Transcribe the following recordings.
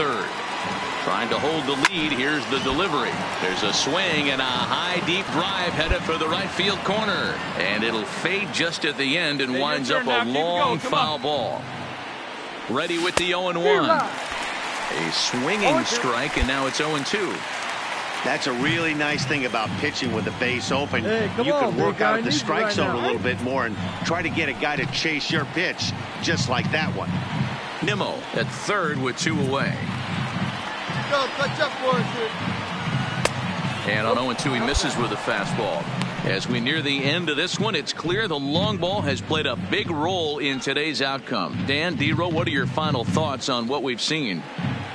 third. Trying to hold the lead. Here's the delivery. There's a swing and a high deep drive headed for the right field corner. And it'll fade just at the end and winds up a long foul ball. Ready with the 0-1. A swinging strike, and now it's 0-2. That's a really nice thing about pitching with the base open. You can work out the strike zone a little bit more and try to get a guy to chase your pitch, just like that one. Nimmo at third with 2 away. And on 0-2, he misses with a fastball. As we near the end of this one, it's clear the long ball has played a big role in today's outcome. Dan, D-Row, what are your final thoughts on what we've seen?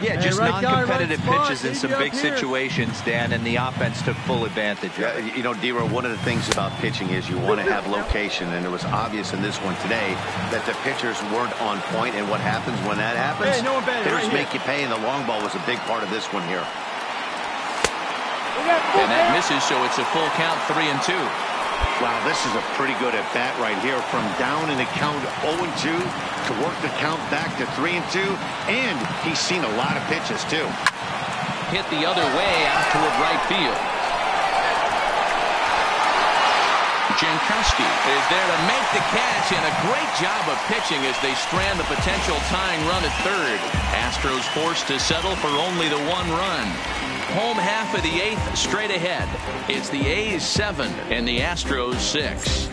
Yeah, just non-competitive pitches in some big situations, Dan, and the offense took full advantage of it. You know, D-Row, one of the things about pitching is you want to have location, and it was obvious in this one today that the pitchers weren't on point, and what happens when that happens? Hitters make you pay, and the long ball was a big part of this one here. And that misses, so it's a full count, 3-2. Wow, this is a pretty good at-bat right here. From down in the count 0-2 to work the count back to 3-2, and he's seen a lot of pitches, too. Hit the other way out toward right field. Jankowski is there to make the catch, and a great job of pitching as they strand the potential tying run at third. Astros forced to settle for only the 1 run. Home half of the 8th straight ahead. It's the A's 7 and the Astros 6.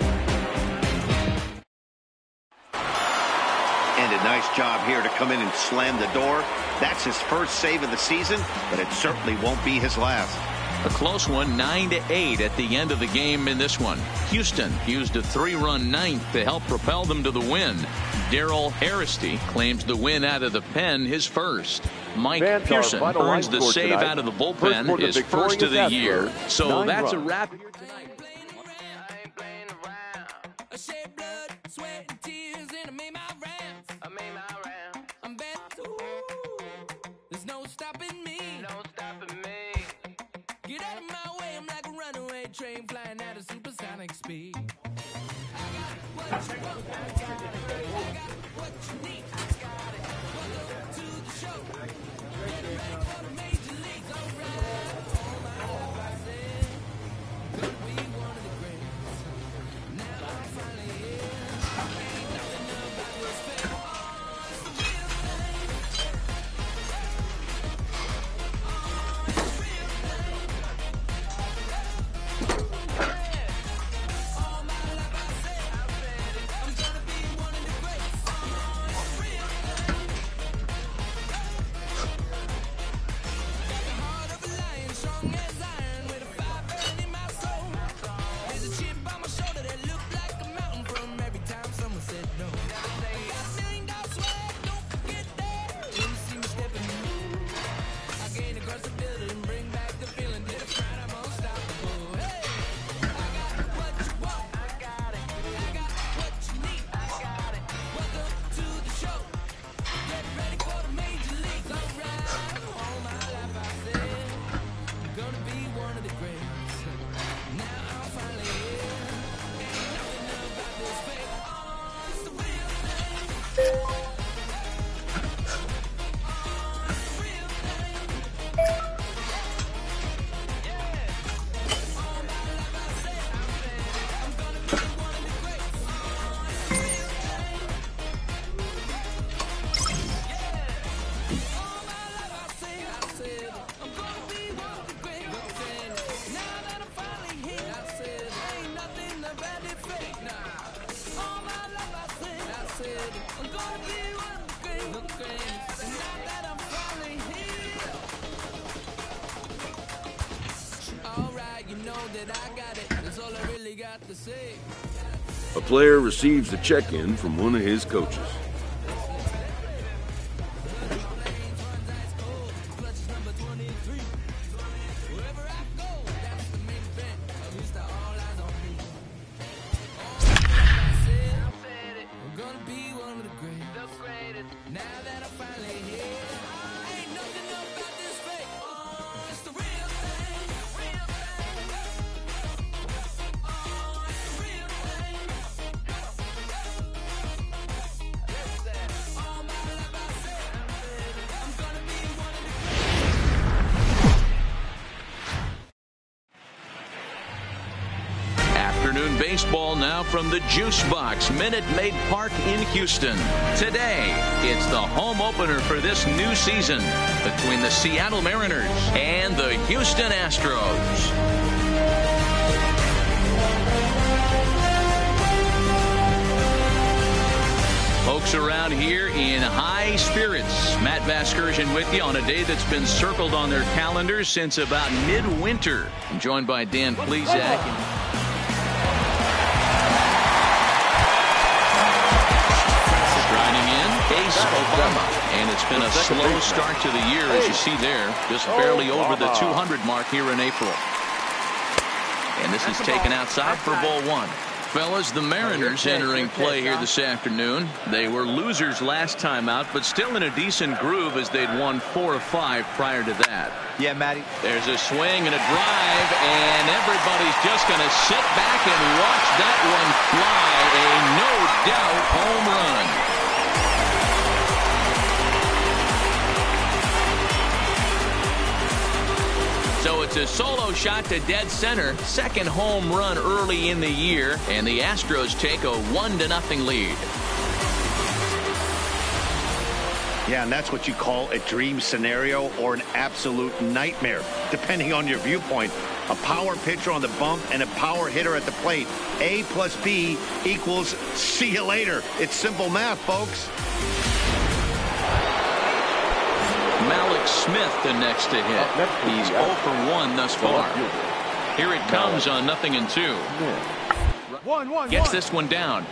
And a nice job here to come in and slam the door. That's his first save of the season, but it certainly won't be his last. A close one, 9-8 at the end of the game in this one. Houston used a 3-run ninth to help propel them to the win. Darrell Hairston claims the win out of the pen his first. Mike Pearson earns the save out of the bullpen, his first of the year. So that's a wrap here tonight. There's no stopping me. Get out of my way, I'm like a runaway train flying at a supersonic speed. I got what you want, I got it. I got what you need, I got it. Welcome to the show. Get ready for the major leagues, alright. All my life I said, gonna be one of the greats. Now I'm finally here. Ain't nothing about this fake. Oh, it's the real thing. Oh, it's the real thing. All my life I said it. I'm gonna be one of the greats. Oh, it's the real thing. Got the heart of a lion, strong as iron, with a fire burning in my soul. There's a chip on my shoulder that looked like a mountain from every time someone said no. Got $1 million swag, don't forget that. When you see me stepping through, I gain across the building, bring back the feeling. Hit a pride, I'm unstoppable. Hey, I got what you want, I got it. I got what you need, I got it. Welcome to the show. Get ready for the major leagues, alright. All my life I said, I'm gonna be one of the greats. Now I'm finally here. Ain't nothing about this fake. Oh, it's the real thing. Oh, it's the real thing. Yeah. All my life I said, I'm gonna be one of the greats. Oh, it's the real thing. Yeah. All my life I said, I'm gonna be one of the greats. Now that I'm finally here, I said, ain't nothing about it fake. Nah. All my life I said, I'm gonna be one of the greats. And now that I'm finally here, alright, you know that I got it. That's all I really got to say. A player receives a check-in from one of his coaches. Wherever I go, that's the main event. At least all eyes on me. I said it. I'm gonna be one of the greatest. Now that I'm finally here, ain't nothing about this fake. Oh, it's the real thing. Oh, it's the real thing. baseball now from the Juice Box, Minute Maid Park in Houston. Today, it's the home opener for this new season between the Seattle Mariners and the Houston Astros. Folks around here in high spirits. Matt Vasgersian with you on a day that's been circled on their calendars since about midwinter. I'm joined by Dan Plesac. Striding in, Ace Obama. And it's been a slow start to the year, as you see there. Just barely over the 200 mark here in April. And this is taken outside for ball one. Fellas, the Mariners entering play here this afternoon. They were losers last time out, but still in a decent groove as they'd won 4 of 5 prior to that. Yeah, Matty. There's a swing and a drive, and everybody's just going to sit back and watch that one fly. A no-doubt home run. So it's a solo shot to dead center. Second home run early in the year. And the Astros take a 1-0 lead. Yeah, and that's what you call a dream scenario or an absolute nightmare, depending on your viewpoint. A power pitcher on the bump and a power hitter at the plate. A plus B equals see you later. It's simple math, folks. Malik Smith the next to hit. He's 0 for 1 thus far. Here it comes on 0-2. Gets this one down.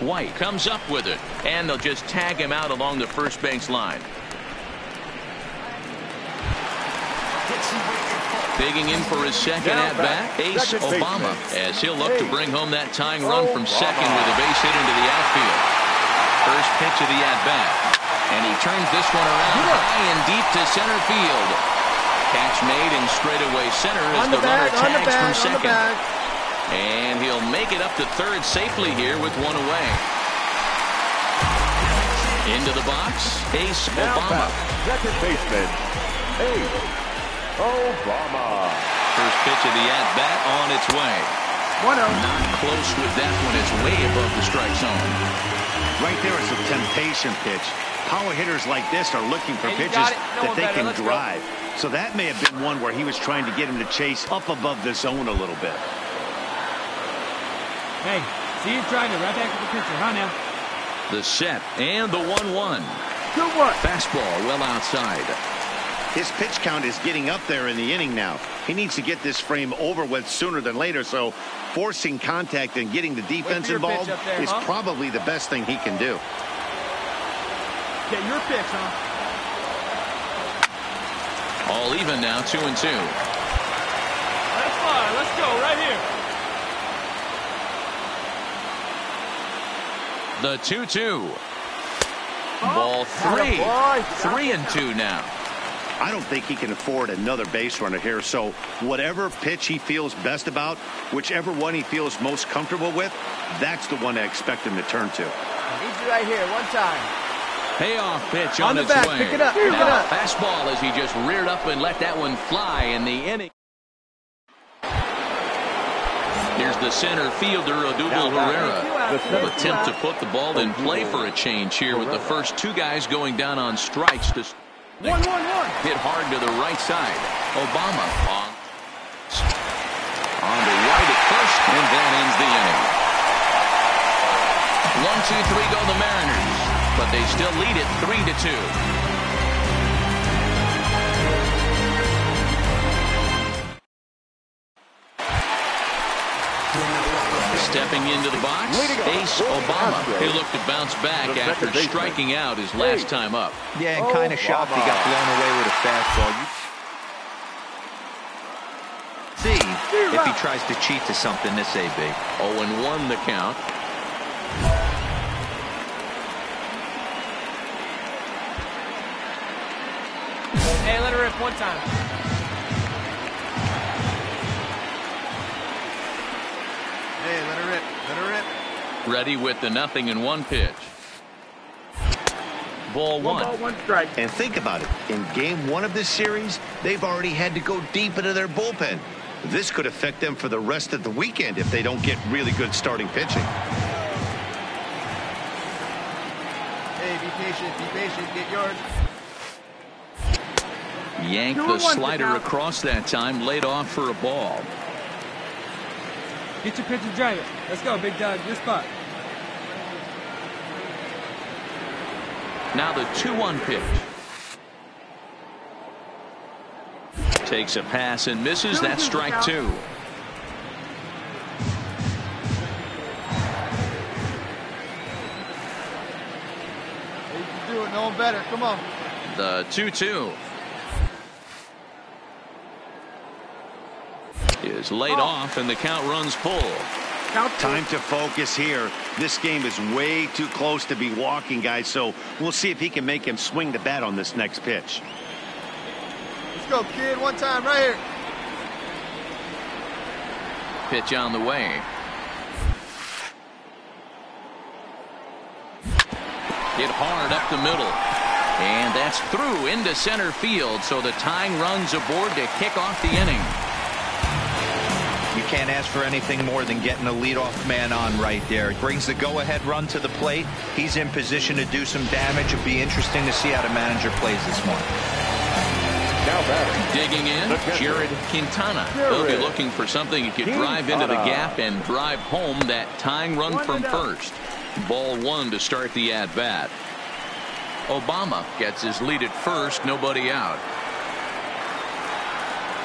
White comes up with it, and they'll just tag him out along the first base line. Digging in for his second at-bat, Ace Obama, as he'll look to bring home that tying run from second with a base hit into the outfield. First pitch of the at-bat. And he turns this one around high and deep to center field. Catch made in straightaway center as the runner tags from second. And he'll make it up to third safely here with one away. Into the box, Ace Obama. Second baseman, Ace Obama. First pitch of the at-bat on its way. 1-0. Not close with that one. It's way above the strike zone. Right there is a temptation pitch. Power hitters like this are looking for pitches that they can drive. So that may have been one where he was trying to get him to chase up above the zone a little bit. Hey, see you trying to right back to the pitcher, huh now? The set and the 1-1. Good work. Fastball well outside. His pitch count is getting up there in the inning now. He needs to get this frame over with sooner than later, so forcing contact and getting the defense involved is probably the best thing he can do. Get your pitch, huh? All even now, 2-2. Let's fly. Let's go right here. The 2-2. Ball 3. 3-2 now. I don't think he can afford another base runner here, so whatever pitch he feels best about, whichever one he feels most comfortable with, that's the one I expect him to turn to. Need you right here, one time. Payoff pitch on its way. Pick it up. Pick it up. Fastball as he just reared up and let that one fly in the inning. Here's the center fielder, Odubel Herrera. Will attempt to put the ball in play for a change here with the first two guys going down on strikes. To 1-1-1. Hit hard to the right side. Obama on to right at first, and that ends the inning. 1-2-3 go the Mariners. But they still lead it 3-2. Stepping into the box, Ace Obama. He looked to bounce back after striking out his last time up. Yeah, and kind of shocked he got blown away with a fastball. See if he tries to cheat to something this AB. 0-1 the count. Hey, let her rip one time. Hey, let her rip. Let her rip. Ready with the 0-1 pitch. Ball 1. 1 strike. And think about it. In game 1 of this series, they've already had to go deep into their bullpen. This could affect them for the rest of the weekend if they don't get really good starting pitching. Hey, be patient, get yours. Yanked the slider across that time, laid off for a ball. Get your pitch and drive it. Let's go, big dog. Your spot. Now the 2-1 pitch. Takes a pass and misses. That's strike 2. You can do it. No one better. Come on. The 2-2 is laid off, and the count runs full. Time to focus here. This game is way too close to be walking, guys, so we'll see if he can make him swing the bat on this next pitch. Let's go, kid. One time, right here. Pitch on the way. Hit hard up the middle. And that's through into center field, so the tying run's aboard to kick off the inning. You can't ask for anything more than getting a leadoff man on right there. It brings the go-ahead run to the plate. He's in position to do some damage. It'll be interesting to see how the manager plays this one. Now batting. Digging in, Jared Quintana. They'll be looking for something that could drive into the gap and drive home that tying run from first. Ball 1 to start the at-bat. Obama gets his lead at first, nobody out.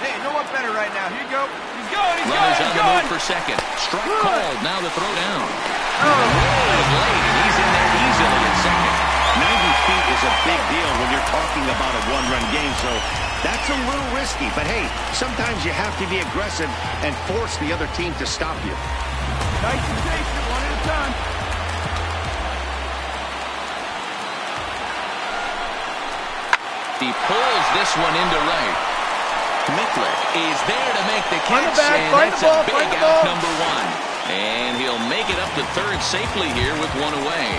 Hey, no one better right now. Here you go. He's going. Runners on the move for second. Strike called. Now the throw down. Is late, and he's in there easily at second. 90 feet is a big deal when you're talking about a one-run game, so that's a little risky. But hey, sometimes you have to be aggressive and force the other team to stop you. Nice and patient, one at a time. He pulls this one into right. Mitlick is there to make the catch, and that's a big out, number 1. And he'll make it up to third safely here with one away.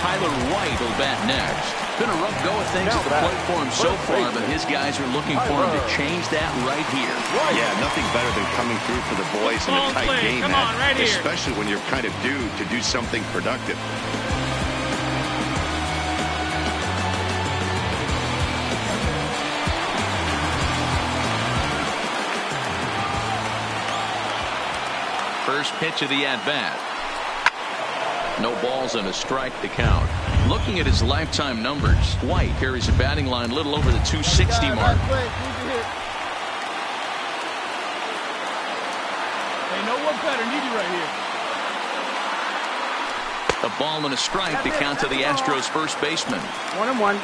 Tyler White will bat next. Been a rough go of things at the plate for him so far, but his guys are looking for him to change that right here. Yeah, nothing better than coming through for the boys in a tight game, especially when you're kind of due to do something productive. First pitch of the at-bat. No balls and a strike to count. Looking at his lifetime numbers, White carries a batting line a little over the 260 mark. Hey, no one better. Need you right here. A ball and a strike to count to the Astros first baseman. 1-1.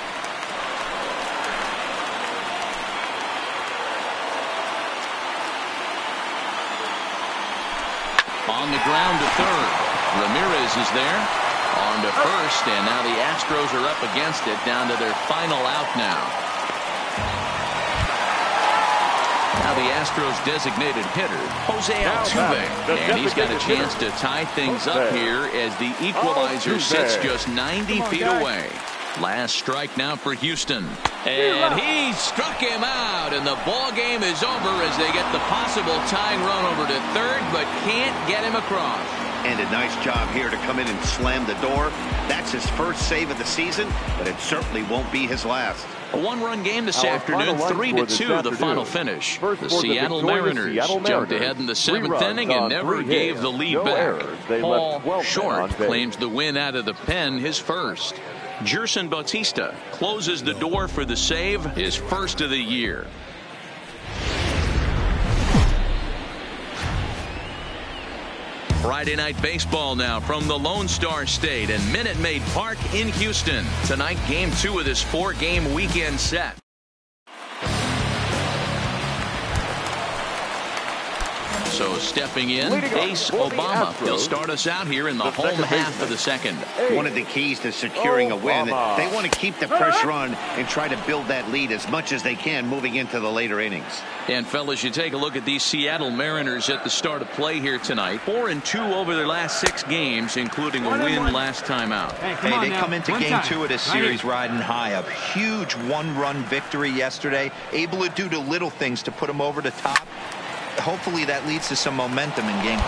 On the ground to third. Ramirez is there. On to first, and now the Astros are up against it, down to their final out now. Now the Astros designated hitter, Jose Altuve, and he's got a chance to tie things up here as the equalizer sits just 90 feet away. Last strike now for Houston, and he struck him out, and the ball game is over as they get the possible tying run over to third, but can't get him across. And a nice job here to come in and slam the door. That's his first save of the season, but it certainly won't be his last. A one-run game this afternoon, 3-2 the final finish. The Seattle Mariners jumped ahead in the 7th inning and never gave the lead back. Paul Short claims the win out of the pen, his first. Gerson Bautista closes the door for the save, his first of the year. Friday night baseball now from the Lone Star State and Minute Maid Park in Houston. Tonight, game 2 of this 4-game weekend set. So stepping in, Ace Obama. He'll start us out here in the home half of the second. One of the keys to securing a win, they want to keep the pressure on and try to build that lead as much as they can moving into the later innings. And fellas, you take a look at these Seattle Mariners at the start of play here tonight. 4-2 over their last 6 games, including a win last time out. Hey, they come into game 2 of this series riding high. A huge one-run victory yesterday, able to do the little things to put them over the top. hopefully that leads to some momentum in game 2.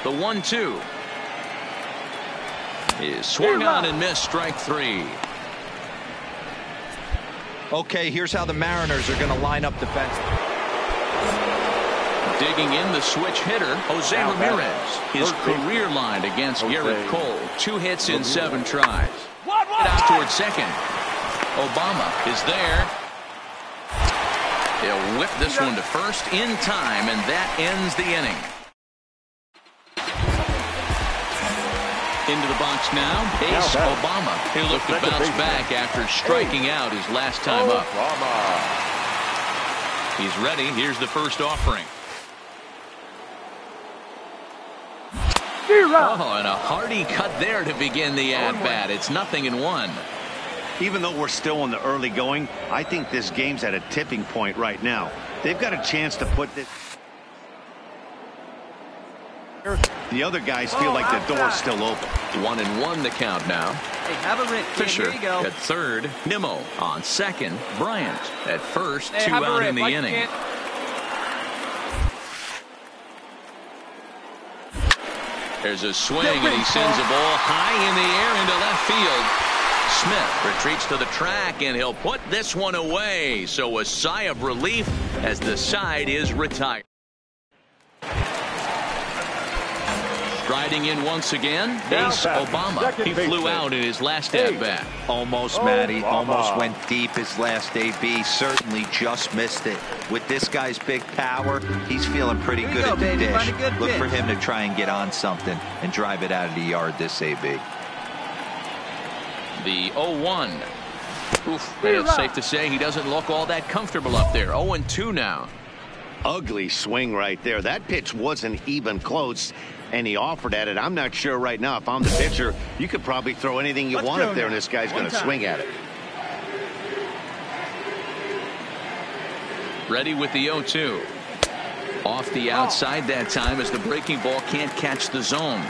The 1-2 is swung on and missed, strike 3. Okay, here's how the Mariners are going to line up defensively. Digging in the switch hitter, Jose Ramirez. His career line against Garrett Cole. 2 hits in 7 tries. Out towards second. Obama is there. He'll whip this one to first in time, and that ends the inning. Into the box now, Ace Obama. He'll look to bounce back after striking out his last time up. He's ready. Here's the first offering. Oh, and a hearty cut there to begin the at-bat. It's 0-1. Even though we're still in the early going, I think this game's at a tipping point right now. They've got a chance to put this. The other guys feel like the door's still open. 1-1 the count now. Hey, have a rip. Fisher Here you go. at third. Nimmo on second. Bryant at first. Hey, 2 out in the inning. There's a swing, and he sends a ball high in the air into left field. Smith retreats to the track, and he'll put this one away. So a sigh of relief as the side is retired. Striding in once again, Ace Obama. He flew out in his last at-bat. Almost, Matty. Almost went deep his last AB. Certainly just missed it. With this guy's big power, he's feeling pretty good at the dish. Look for him to try and get on something and drive it out of the yard this AB. The 0-1. Oof, and it's safe to say he doesn't look all that comfortable up there. 0-2 now. Ugly swing right there. That pitch wasn't even close, and he offered at it. I'm not sure right now if I'm the pitcher. You could probably throw anything you want up there, and this guy's going to swing at it. Ready with the 0-2. Off the outside that time as the breaking ball can't catch the zone.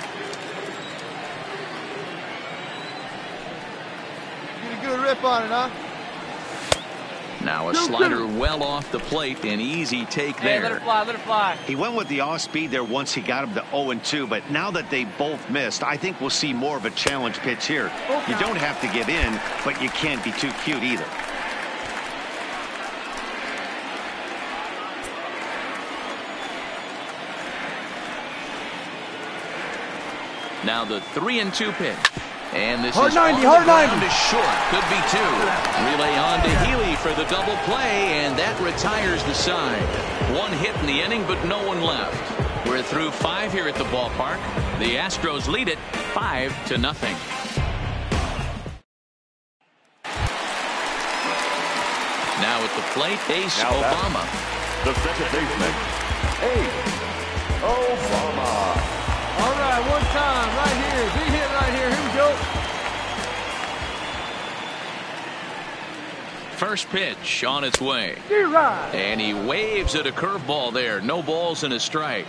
Get a good rip on it, huh? Now a slider well off the plate, an easy take there. Let it fly, let it fly. He went with the off-speed there once he got him to 0-2, but now that they both missed, I think we'll see more of a challenge pitch here. You don't have to give in, but you can't be too cute either. Now the 3-2 pitch. And this Hard is 90, on the hard ground 90. to short. Could be 2. Relay on to Healy for the double play, and that retires the side. 1 hit in the inning, but no one left. We're through 5 here at the ballpark. The Astros lead it 5-0. Now at the plate, Ace Obama. The second baseman, Ace Obama. All right, one time, right here. Big hit right here. Here we go. First pitch on its way. Right. And he waves at a curveball there. No balls and a strike.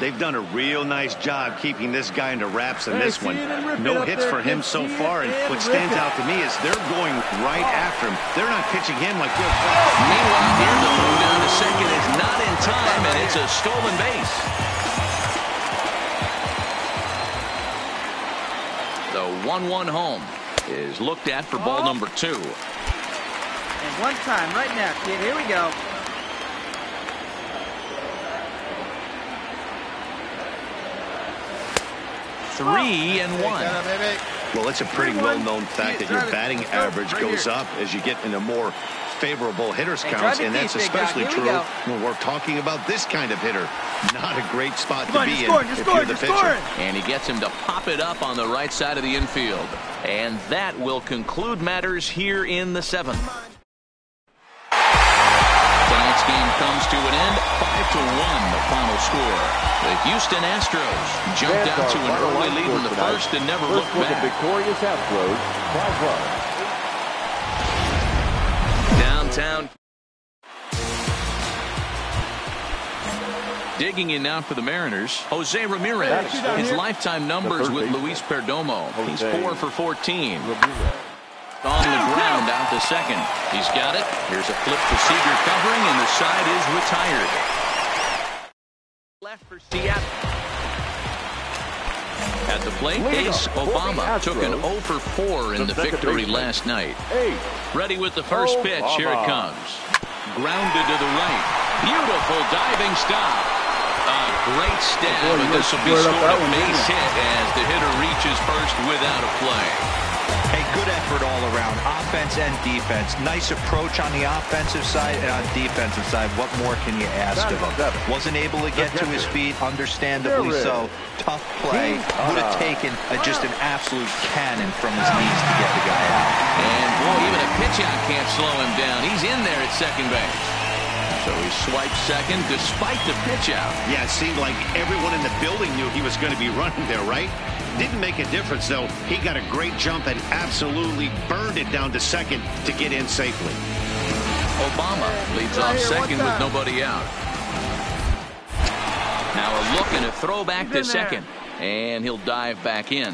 They've done a real nice job keeping this guy into wraps in this one. No hits for him so far, and what stands out to me is they're going right after him. They're not pitching him like they're playing. Meanwhile, here the throw down to second is not in time, and it's a stolen base. The 1-1 home is looked at for ball number 2. And one time right now, kid. Here we go. Three and 1. Well, it's a pretty well-known fact that your batting average goes up as you get into more favorable hitters counts, and that's especially true when we're talking about this kind of hitter. Not a great spot to be in if you're the pitcher. And he gets him to pop it up on the right side of the infield. And that will conclude matters here in the 7th. Tonight's game comes to an end, 5-1 the final score. The Houston Astros jumped out to an early lead in the first and never looked back. Victorious Astros, 5-1. Downtown. Digging in now for the Mariners, Jose Ramirez. His lifetime numbers with Luis Perdomo. He's 4 for 14. On the ground out to second. He's got it. Here's a flip for Seager covering, and the side is retired. Left for Seattle. At the plate, Ace Obama took an 0 for 4 in the victory last night. Ready with the first pitch. Here it comes. Grounded to the right. Beautiful diving stop. A great stab, and this will be scored a base hit as the hitter reaches first without a play. Hey, good effort all around, offense and defense. Nice approach on the offensive side and on defensive side. What more can you ask of him? Wasn't able to get to his feet, understandably so. Tough play. Would have taken just an absolute cannon from his knees to get the guy out. And boy, even a pitch out can't slow him down. He's in there at second base. So he swipes second despite the pitch out. Yeah, it seemed like everyone in the building knew he was going to be running there, right? Didn't make a difference, though. He got a great jump and absolutely burned it down to second to get in safely. Obama leads off second with nobody out. Now a look and a throw back to second. And he'll dive back in.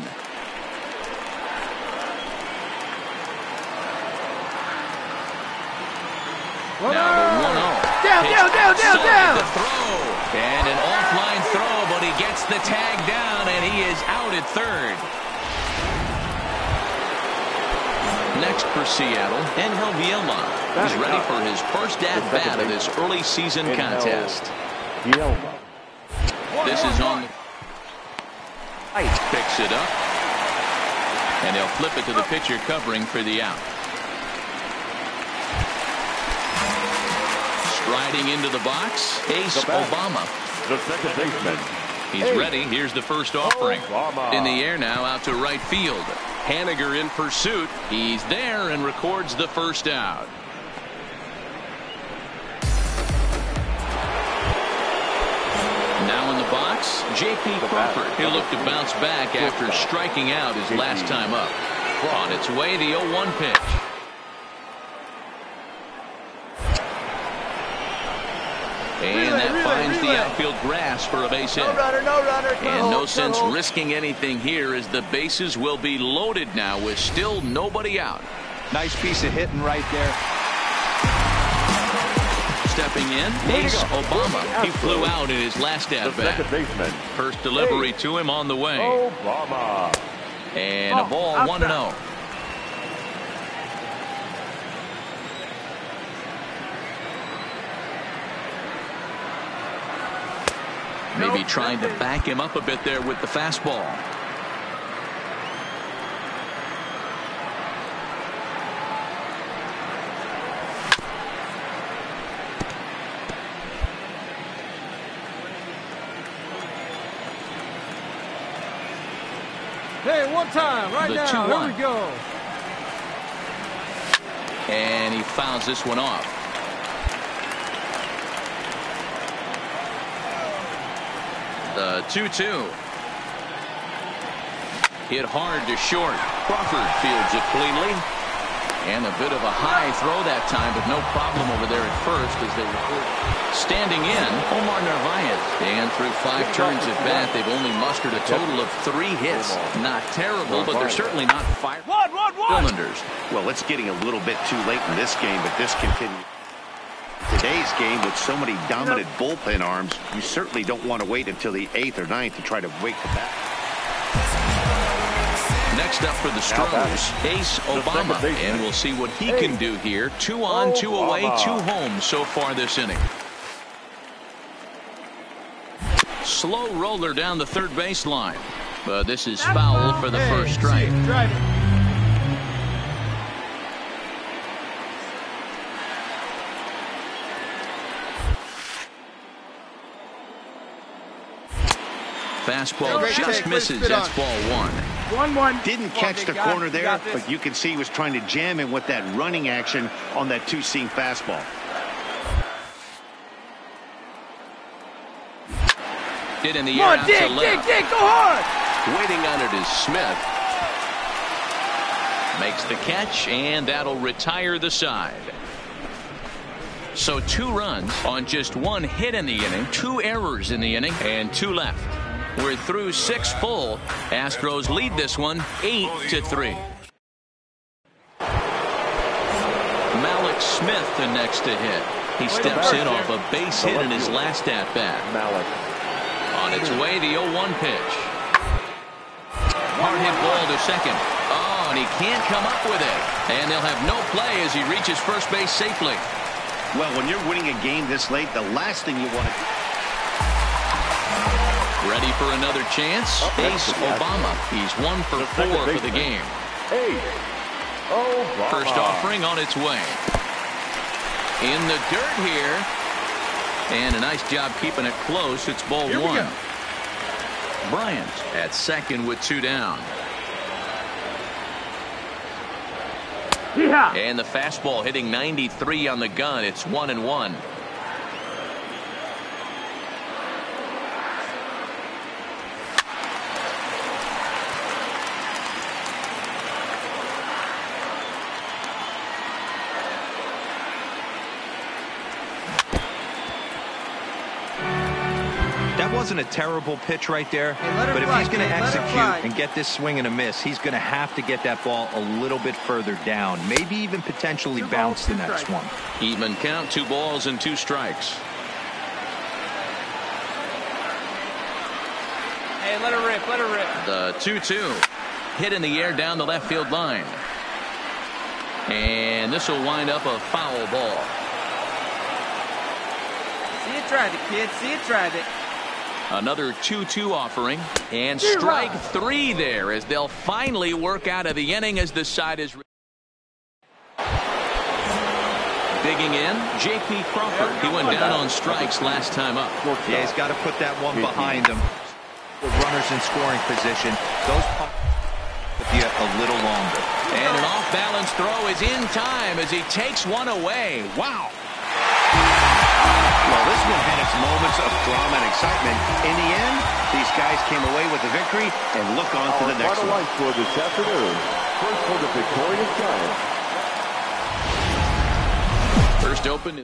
Now the 1-0. Down. The throw. And an offline throw, but he gets the tag down, and he is out at third. Next for Seattle, Angel Vilma. He's ready for his first at-bat of this early season contest. This is on the right. Picks it up. And they'll flip it to the pitcher covering for the out. Striding into the box, Ace Obama. The second baseman. He's ready. Here's the first offering. In the air now out to right field. Haniger in pursuit. He's there and records the first out. Now in the box, J.P. Crawford. He'll look to bounce back after striking out his last time up. On its way, the 0-1 pitch. And that finds the outfield grass for a base hit. No runner. And no sense risking anything here as the bases will be loaded now with still nobody out. Nice piece of hitting right there. Stepping in, Ace Obama. He flew out in his last at-bat. First delivery to him on the way. Obama. And a ball 1-0. Maybe trying to back him up a bit there with the fastball. Hey, one time, right The now. 2-1. Here we go. And he fouls this one off. The 2-2. Hit hard to short. Crawford fields it cleanly. And a bit of a high throw that time, but no problem over there at first as they record. Standing in, Omar Narvaez. And through 5 turns at bat, they've only mustered a total of 3 hits. Not terrible, but they're certainly not fire cylinders. Well, it's getting a little bit too late in this game, but this continues. Today's game with so many dominant bullpen arms, you certainly don't want to wait until the 8th or 9th to try to wake the bat. Next up for the Stros, Ace Obama, and we'll see what he can do here. 2 on, 2 away, 2 home so far this inning. Slow roller down the third baseline, but this is foul for the first strike. Fastball just misses. That's ball 1. 1-1. Didn't catch the corner there, but you can see he was trying to jam him with that running action on that 2-seam fastball. Hit in the air out to left. Dig, go hard. Waiting on it is Smith. Makes the catch, and that'll retire the side. So 2 runs on just 1 hit in the inning, 2 errors in the inning, and 2 left. We're through 6 full. Astros lead this one 8-3. Alex Smith the next to hit. He steps in off a base hit in his last at-bat. On its way, the 0-1 pitch. Hard hit ball to second. Oh, and he can't come up with it. And they'll have no play as he reaches first base safely. Well, when you're winning a game this late, the last thing you want to... Ready for another chance? Ace Obama. He's 1 for 4 for the game. First offering on its way. In the dirt here. And a nice job keeping it close. It's ball 1. Bryant at second with 2 down. And the fastball hitting 93 on the gun. It's 1-1. Wasn't a terrible pitch right there, but if he's going to execute and get this swing and a miss, he's going to have to get that ball a little bit further down, maybe even potentially bounce the next one. Even count, 2 balls and 2 strikes. Hey, let her rip, let her rip. The 2-2 hit in the air down the left field line, and this will wind up a foul ball. See it, tried it, kid. See it, tried it. Another 2-2 offering, and strike 3 there as they'll finally work out of the inning as the side is digging in. J.P. Crawford. He went down on strikes last time up. Yeah, he's got to put that one behind him. With runners in scoring position, those with you a little longer. And an off-balance throw is in time as he takes one away. Wow. Well, this one had its moments of drama and excitement. In the end, these guys came away with the victory and look on to the next one. For this afternoon, first for the victorious Giants. First open.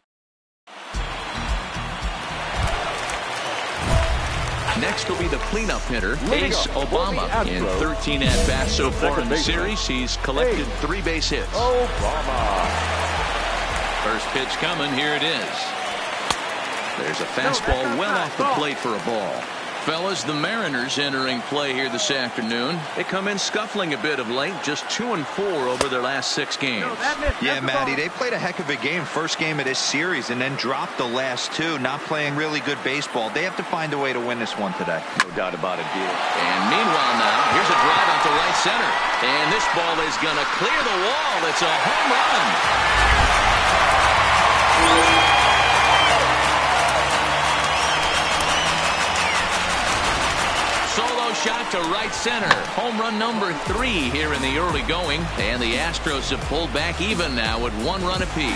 Next will be the cleanup hitter, Ace Obama. In 13 at-bats so far in the series, he's collected 3 base hits. First pitch coming, here it is. There's a fastball well off the plate for a ball. Fellas, the Mariners entering play here this afternoon. They come in scuffling a bit of late, just 2-4 over their last 6 games. Yeah, Matty, they played a heck of a game, first game of this series, and then dropped the last 2, not playing really good baseball. They have to find a way to win this one today. No doubt about it, Deal. And meanwhile now, here's a drive out to right center. And this ball is going to clear the wall. It's a home run. Solo shot to right center. Home run number 3 here in the early going. And the Astros have pulled back even now with 1 run apiece.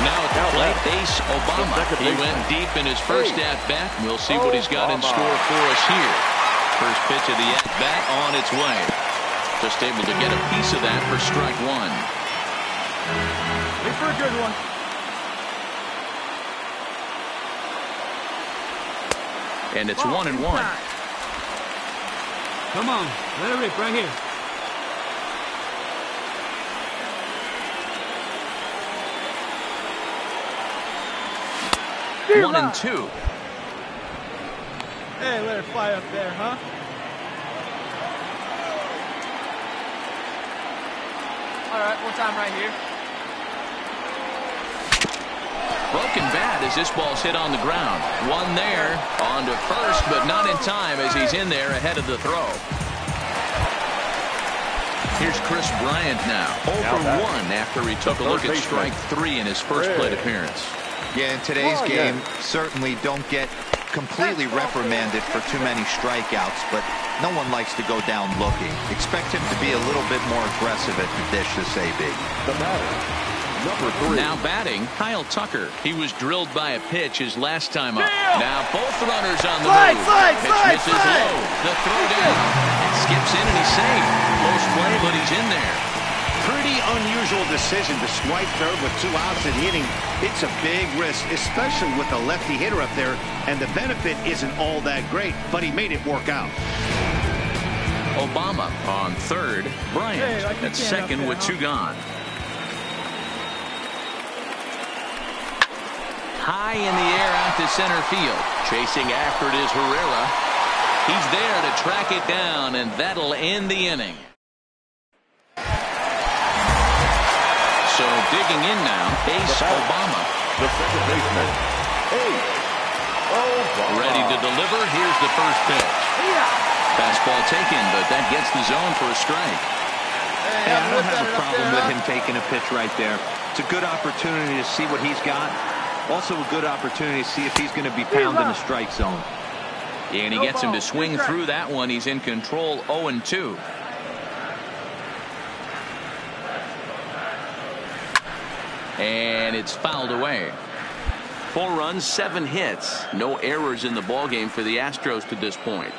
Now at the plate, Ace Obama. He went deep in his first at-bat. We'll see what he's got in store for us here. First pitch of the at-bat on its way. Just able to get a piece of that for strike 1. Wait for a good one. And it's 1-1. Come on, let it rip right here. Dear 1-2. Hey, let it fly up there, huh? All right, one time right here. Broken bat as this ball's hit on the ground. One there, on to first, but not in time as he's in there ahead of the throw. Here's Chris Bryant now. 0 for 1 after he took a look at strike 3 in his first plate appearance. Yeah, in today's game, certainly don't get completely reprimanded for too many strikeouts, but no one likes to go down looking. Expect him to be a little bit more aggressive at the dish this AB. The batter, number 3. Now batting, Kyle Tucker. He was drilled by a pitch his last time up. Now both runners on the move. Pitch misses low. The throw down. It skips in and he's safe. Close play, but he's in there. Pretty unusual decision to swipe third with 2 outs in the inning. It's a big risk, especially with a lefty hitter up there, and the benefit isn't all that great, but he made it work out. Obama on third. Bryant at second with 2 gone. High in the air out to center field. Chasing after it is Herrera. He's there to track it down, and that'll end the inning. So digging in now, Ace Obama. The second baseman, Ace Obama. Ready to deliver. Here's the first pitch. Fastball taken, but that gets the zone for a strike. Hey, I don't have a problem with him taking a pitch right there. It's a good opportunity to see what he's got. Also a good opportunity to see if he's going to be pounding the strike zone. And he gets him to swing through that one. He's in control, 0-2. And it's fouled away. 4 runs, 7 hits. No errors in the ballgame for the Astros to this point.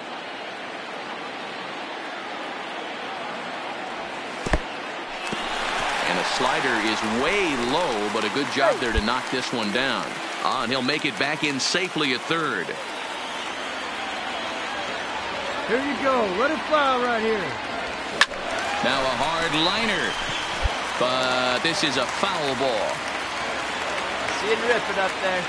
And a slider is way low, but a good job there to knock this one down. And he'll make it back in safely at third. Here you go. Let it fly right here. Now a hard liner. But this is a foul ball. See it rip it up there.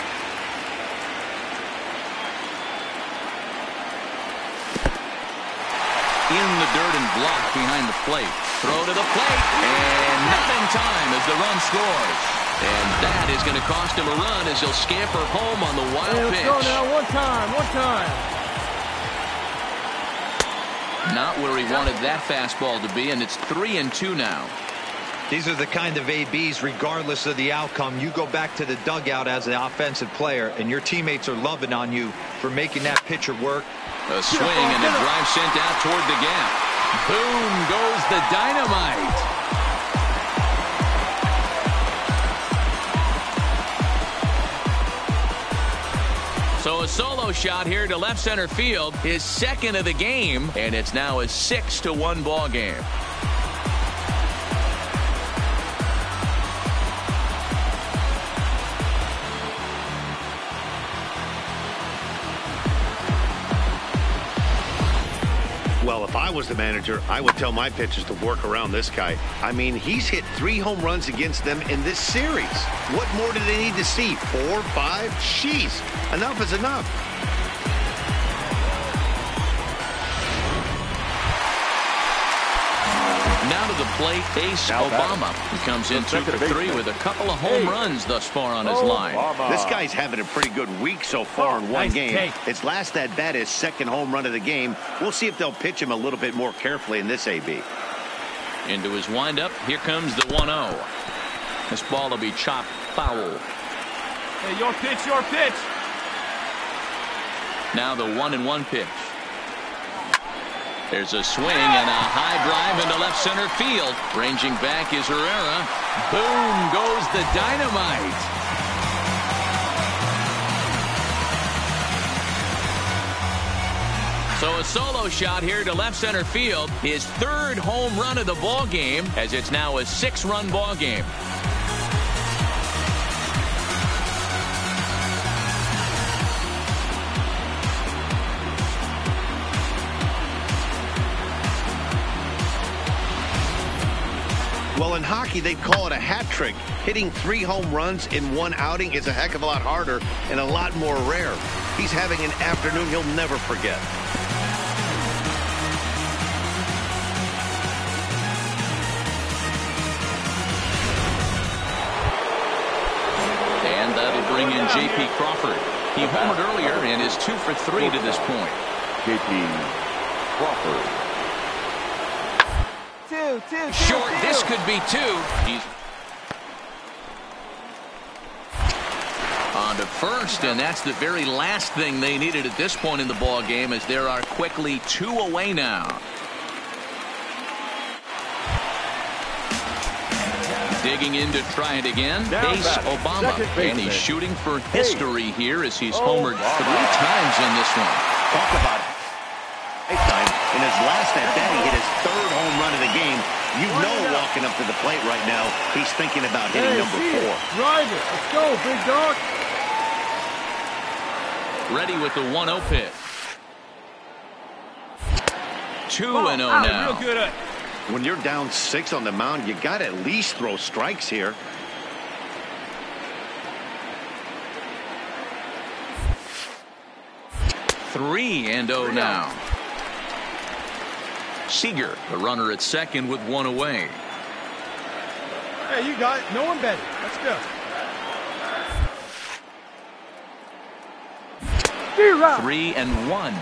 In the dirt and blocked behind the plate. Throw to the plate. And not in time as the run scores. And that is going to cost him a run as he'll scamper home on the wild pitch. Let's go now. One time. Not where he wanted that fastball to be, and it's 3-2 now. These are the kind of ABs, regardless of the outcome. You go back to the dugout as an offensive player, and your teammates are loving on you for making that pitcher work. A swing and a drive sent out toward the gap. Boom goes the dynamite. So a solo shot here to left center field, his second of the game, and it's now a 6-1 ball game. Well, if I was the manager, I would tell my pitchers to work around this guy. I mean, he's hit 3 home runs against them in this series. What more do they need to see? 4, 5? Jeez, enough is enough. Now to the plate, Ace Obama. He comes in 2 for 3 with a couple of home runs thus far on his line. This guy's having a pretty good week so far in one game. His last at bat is second home run of the game. We'll see if they'll pitch him a little bit more carefully in this AB. Into his windup, here comes the 1-0. This ball will be chopped foul. Hey, your pitch. Now the 1-1 pitch. There's a swing and a high drive into left center field. Ranging back is Herrera. Boom goes the dynamite. So a solo shot here to left center field. His 3rd home run of the ball game, as it's now a 6-run ball game. Well, in hockey, they call it a hat trick. Hitting 3 home runs in one outing is a heck of a lot harder and a lot more rare. He's having an afternoon he'll never forget. And that'll bring in J.P. Crawford. He homered earlier and is 2 for 3 to this point. J.P. Crawford. Short, this could be 2. He's on to first, and that's the very last thing they needed at this point in the ball game, as there are quickly 2 away now. Digging in to try it again, Ace Obama, and he's shooting for history here as he's homered 3 times in this one. Talk about it. In his last at bat, he hit his 3rd home run of the game. You know, walking up to the plate right now, he's thinking about hitting number 4. Drive it. Let's go, big dog. Ready with the 1-0 pitch. 2-0 now. Real good. When you're down 6 on the mound, you got to at least throw strikes here. Three and 0 now. Seager, the runner at second with one away. Hey, you got it. No one better. Let's go. 3-1.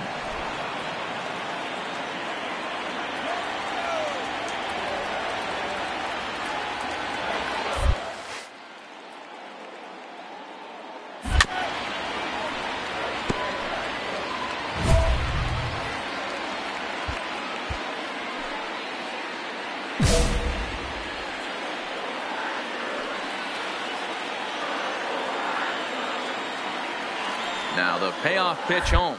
Now the payoff pitch home.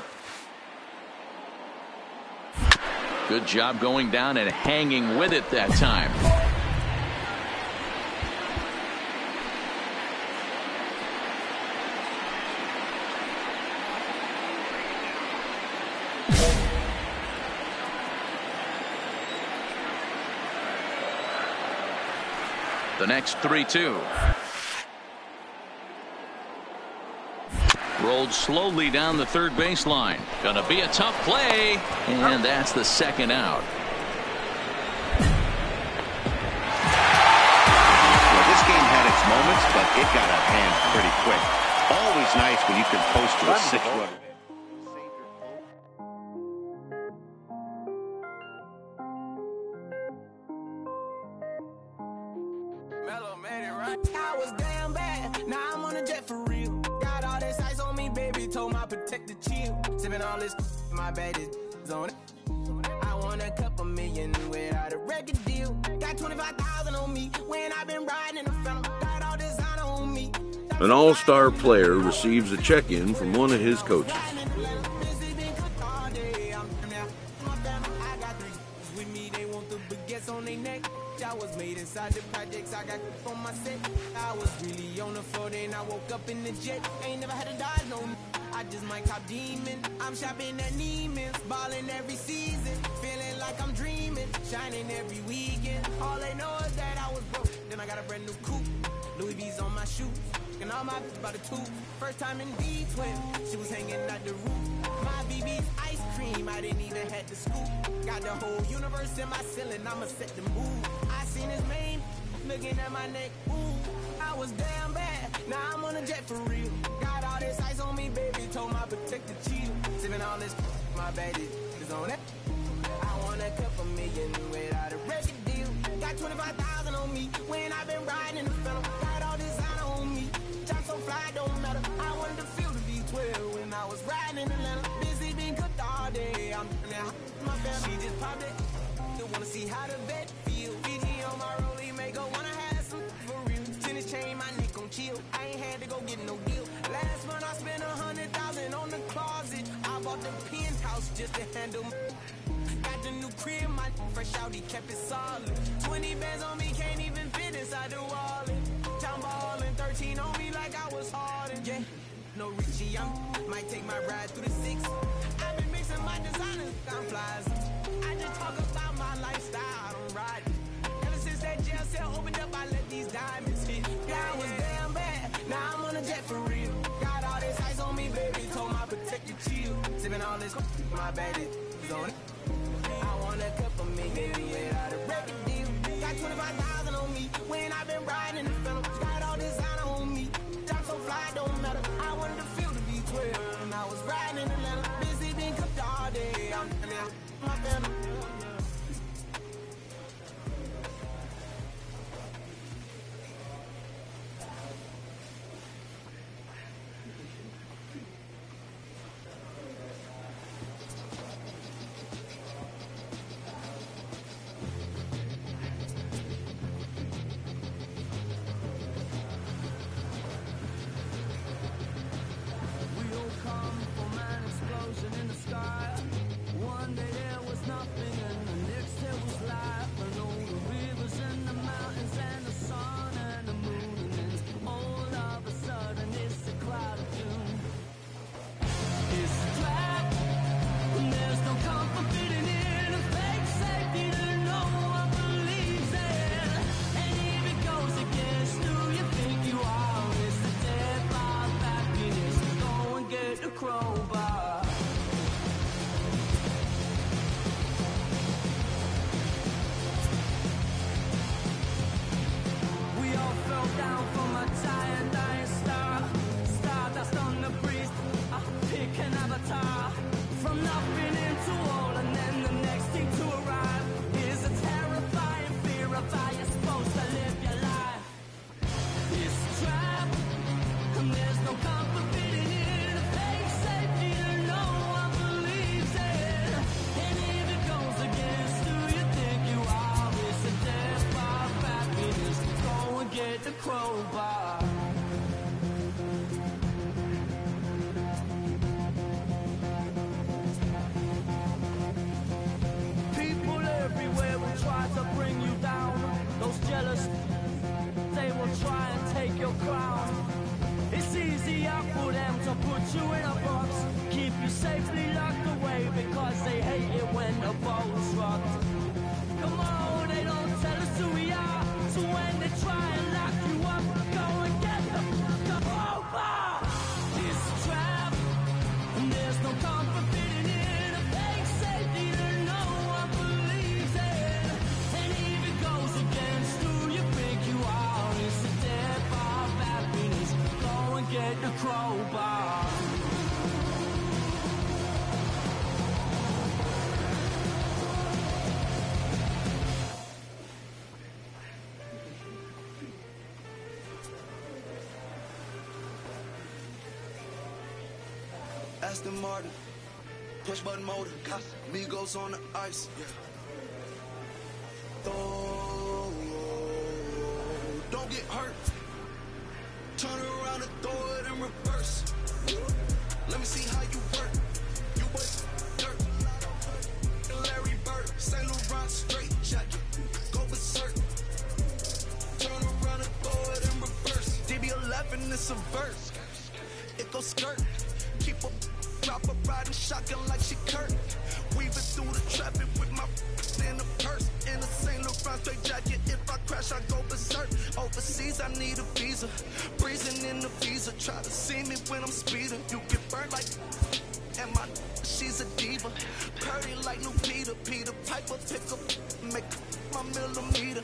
Good job going down and hanging with it that time. The next 3-2. Rolled slowly down the third baseline. Gonna be a tough play, and that's the second out. Well, this game had its moments, but it got out of hand pretty quick. Always nice when you can post to a 6-run. I was damn bad. Now I'm on a jet for real. Got all this ice on me, baby. Told my protector chill. Sipping all this, my bad is on it. I want a couple million without a record deal. Got 25,000 on me when I've been riding in the phantom. Got all designer on me. An all-star player receives a check-in from one of his coaches. I was made inside the projects. I got on my set. I was really on the floor, then I woke up in the jet. Ain't never had a dodge, no. I just might cop demon. I'm shopping at Neiman's, balling every season, feeling like I'm dreaming, shining every weekend. All they know is that I was broke. Then I got a brand new coupe, Louis V's on my shoes, and all my by the two. First time in D12, she was hanging out the roof. My BB's ice cream, I didn't even have to scoop. Got the whole universe in my ceiling, I'ma set the mood. I seen his main looking at my neck, ooh. I was damn bad, now I'm on a jet for real. Got all this ice on me, baby, told my protector chill. Sipping all this, my bad is on it. I want a couple million without a record deal. Got 25,000 on me when I've been riding in the phantom. Got all designer on me, job so fly, don't matter. I wanted to feel the V12 when I was riding in Atlanta. Busy been cooked all day, I'm now my family. She just popped it, still wanna see how the vet feel. BG on my rollie, make her wanna have some for real. Tennis chain, my neck on chill. I ain't had to go get no deal. Last month I spent 100,000 on the closet. I bought the penthouse just to handle. Got the new crib, my fresh out, he kept it solid. 20 bands on me, can't even fit inside the wallet. Town ballin', 13 on me like I was Harden. Yeah, no Richie, I might take my ride through the 6. I've been mixing my designers, I'm flies. I just talk about my lifestyle, I don't ride. Ever since that jail cell opened up, I let these diamonds hit. Yeah, I was damn bad, now I'm on a jet for real. Got all this ice on me, baby, told my protector chill. Sipping all this, my bad is on it. I want a couple million without a record deal. Got 25,000 on me when I've been riding in the phantom. Got all designer on me, job so fly, don't matter. I wanted to feel the V12 and I was riding in Atlanta. Busy been cooked all day, I'm now my family. Aston Martin, push button motor, Migos on the ice. Don't get hurt. Turn around and throw it in reverse. Let me see how you work. You boys dirt. Larry Bird, Saint Laurent straight jacket. Go berserk. Turn around and throw it in reverse. DB11 is a verse. It goes skirt. Keep a proper riding shotgun like she Kurt. Weaving through the traffic with my in the purse. In a Saint Laurent straight jacket. If I crash, I go berserk. Overseas, I need a visa. Breezing in the visa. Try to see me when I'm speeding. You get burned like. And my she's a diva. Purdy like new Peter. Peter Piper pick up. Make my millimeter.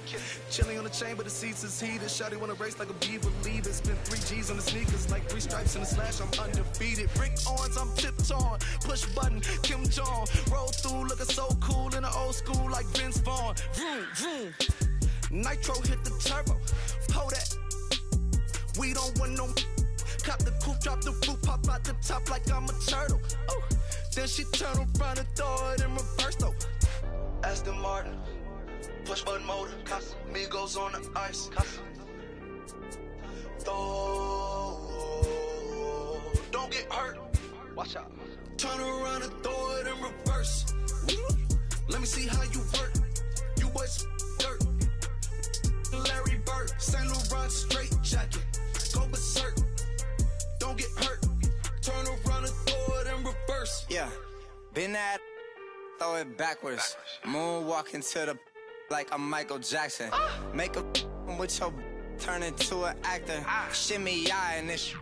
Chilling on the chain, but the seats is heated. Shawty wanna race like a beaver. Leave it. Spend 3 G's on the sneakers. Like 3 stripes in the slash. I'm undefeated. Rick Owens, I'm tiptoeing. Push button, Kim Jong. Roll through, looking so cool in the old school like Vince Vaughn. Vroom, vroom. Nitro hit the turbo. Hold that. We don't want no. Cop the coupe, drop the roof, pop out the top like I'm a turtle. Oh, then she turn around and throw it in reverse though. Aston Martin, push button motor, Migos on the ice. Don't get hurt. Watch out. Turn around and throw it in reverse. Let me see how you work. You boys dirt. Larry Bird, Saint Laurent straight jacket. Go berserk. Don't get hurt. Turn around and throw it in reverse. Yeah, been at, throw it backwards. Moonwalk into the like I'm Michael Jackson. Make a with your turn into an actor. Shimmy eye and this.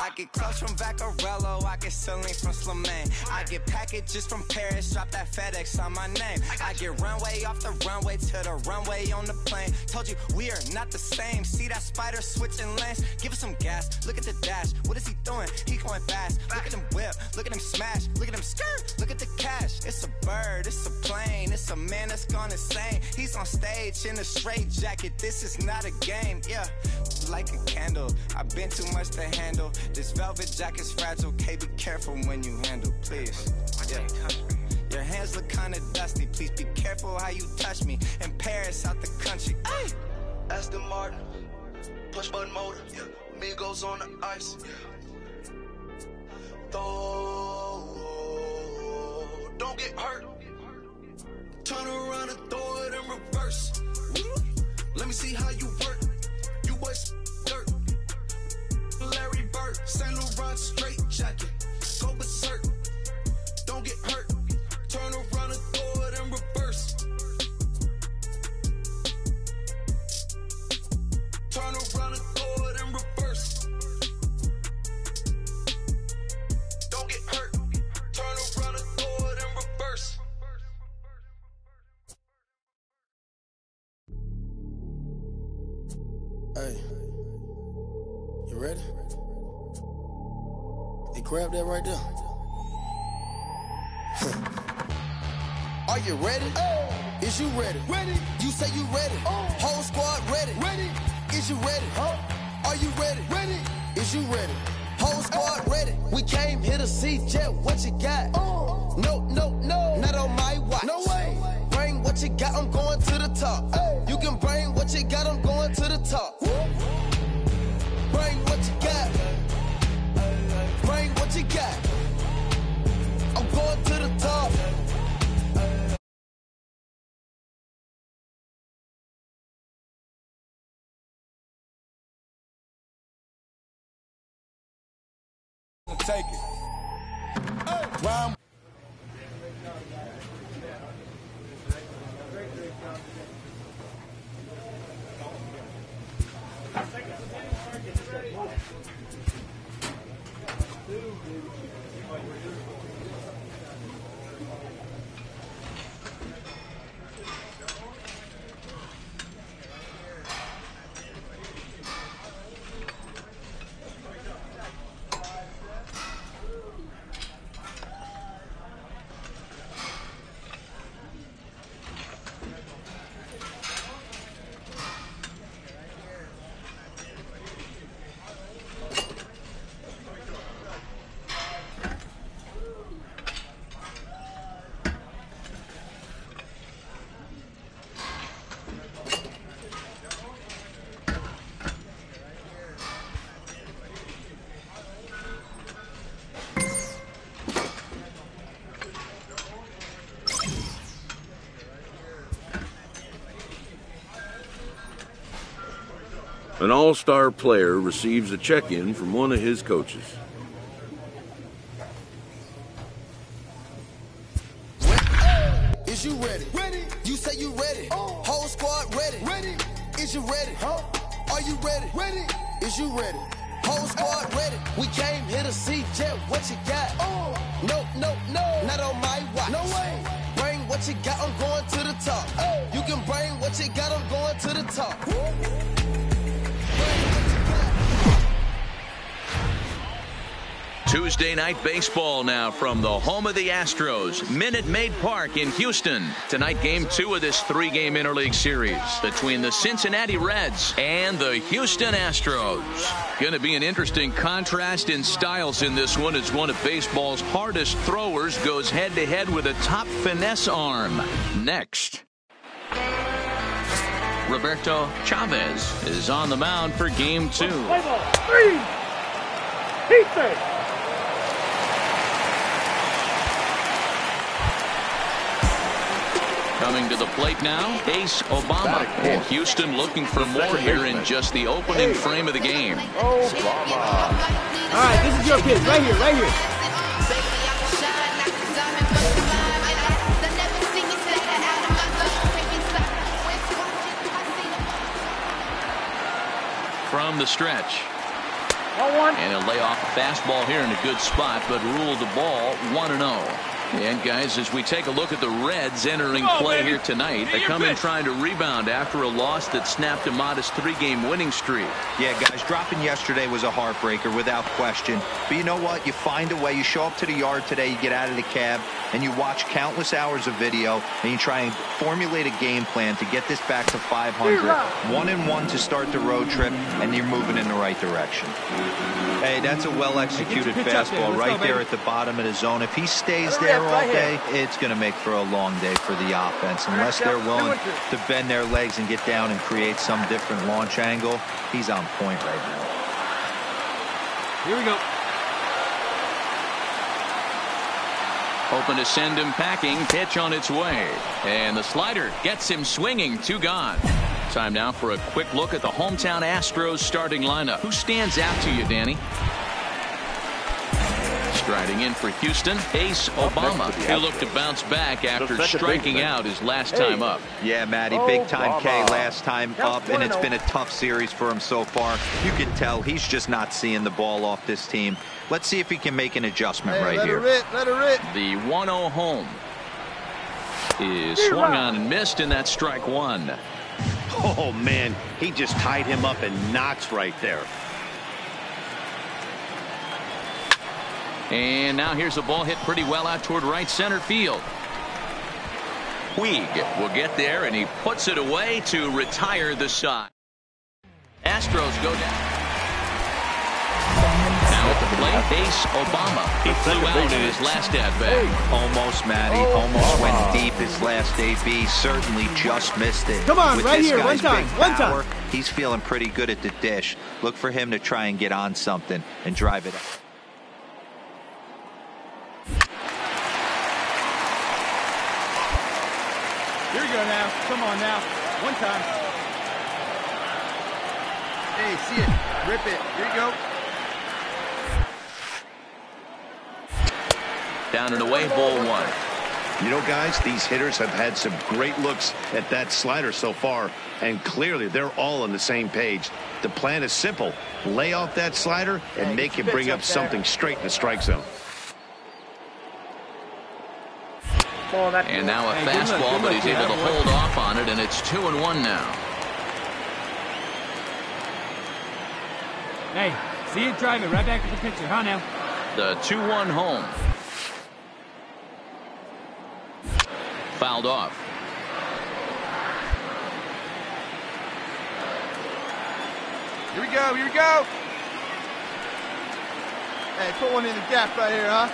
I get close from Vaccarello, I get Celine from Slimane. I get packages from Paris, drop that FedEx on my name. I get runway off the runway to the runway on the plane. Told you we are not the same. See that spider switching lanes? Give us some gas, look at the dash. What is he doing? He going fast. Look at him whip, look at him smash, look at him skirt, look at the cash. It's a bird, it's a plane, it's a man that's gone insane. He's on stage in a straight jacket, this is not a game, yeah. Like a candle, I've been too much to handle. This velvet jacket's fragile, okay, be careful when you handle, please. Yeah. Your hands look kinda dusty, please be careful how you touch me. In Paris, out the country. Ay! Aston Martin, push button motor, Migos on the ice. Don't get hurt. Turn around and throw it in reverse. Let me see how you work. You boys dirt. Larry Bird, Saint Laurent straight jacket. Go berserk. Don't get hurt. Turn around and throw it in reverse. Turn around and throw it in reverse. Don't get hurt. Turn around and throw it in reverse. Hey, you ready? Hey, grab that right there. Are you ready? Oh. Is you ready? Ready. You say you ready. Oh. Whole squad ready. Ready. Is you ready? Huh? Are you ready? Ready. Is you ready? Whole squad ready. We came here to see Jet. What you got? Oh. No, no, no. Not on my watch. No way. Bring what you got. I'm going to the top. Hey. You can bring what you got. I'm going to the top. Woo. Bring what you got. Bring what you got. I'm going to the top. Take it. Hey. Round. An all-star player receives a check-in from one of his coaches. Is you ready? Ready. You say you ready. Whole squad ready. Ready. Is you ready? Are you ready? Ready. Is you ready? Whole squad ready. We came here to see Jet. What you got? No, no, no. Not on my watch. No way. Bring what you got. I'm going to the top. You can bring what you got. I'm going to the top. Tuesday night baseball now from the home of the Astros, Minute Maid Park in Houston. Tonight, game 2 of this 3-game interleague series between the Cincinnati Reds and the Houston Astros. Going to be an interesting contrast in styles in this one as one of baseball's hardest throwers goes head-to-head with a top finesse arm. Next. Roberto Chavez is on the mound for game 2. Play ball. 3. Houston. Coming to the plate now, Ace Obama. And Houston looking for more here in just the opening frame of the game. Obama. All right, this is your pitch. Right here, right here. From the stretch. And a layoff fastball here in a good spot, but ruled the ball 1-0. And guys, as we take a look at the Reds entering play here tonight, they come in trying to rebound after a loss that snapped a modest 3-game winning streak. Yeah, guys, dropping yesterday was a heartbreaker without question. But you know what? You find a way. You show up to the yard today, you get out of the cab, and you watch countless hours of video, and you try and formulate a game plan to get this back to 500. 1-1 to start the road trip, and you're moving in the right direction. Hey, that's a well-executed fastball right there at the bottom of the zone. If he stays there all day, it's going to make for a long day for the offense. Unless they're willing to bend their legs and get down and create some different launch angle, he's on point right now. Here we go. Hoping to send him packing. Pitch on its way. And the slider gets him swinging. 2 gone. Time now for a quick look at the hometown Astros starting lineup. Who stands out to you, Danny? Striding in for Houston, Ace Obama. He looked to bounce back after striking out his last time up. Yeah, Matty, big time K last time up, and it's been a tough series for him so far. You can tell he's just not seeing the ball off this team. Let's see if he can make an adjustment right here. Let her rip. The 1-0 home is swung on and missed, and that's strike 1. Oh, man, he just tied him up and knocks right there. And now here's a ball hit pretty well out toward right center field. Puig will get there, and he puts it away to retire the side. Astros go down. Now at the plate, Ace Obama. He flew out in his last at-bat. Almost, Matty. Almost went deep his last AB. Certainly just missed it. Come on, With right this here. guy's One time. big One power, time. He's feeling pretty good at the dish. Look for him to try and get on something and drive it out. Here we go now. Come on now. One time. Hey, see it. Rip it. Here you go. Down and away, ball 1. You know, guys, these hitters have had some great looks at that slider so far, and clearly they're all on the same page. The plan is simple. Lay off that slider and make him bring up something straight in the strike zone. And now a fastball, but he's able to hold off on it, and it's 2-1 now. Hey, see it drive it right back to the pitcher, huh now? The 2-1 home. Fouled off. Here we go. Here we go. Hey, put one in the gap right here, huh?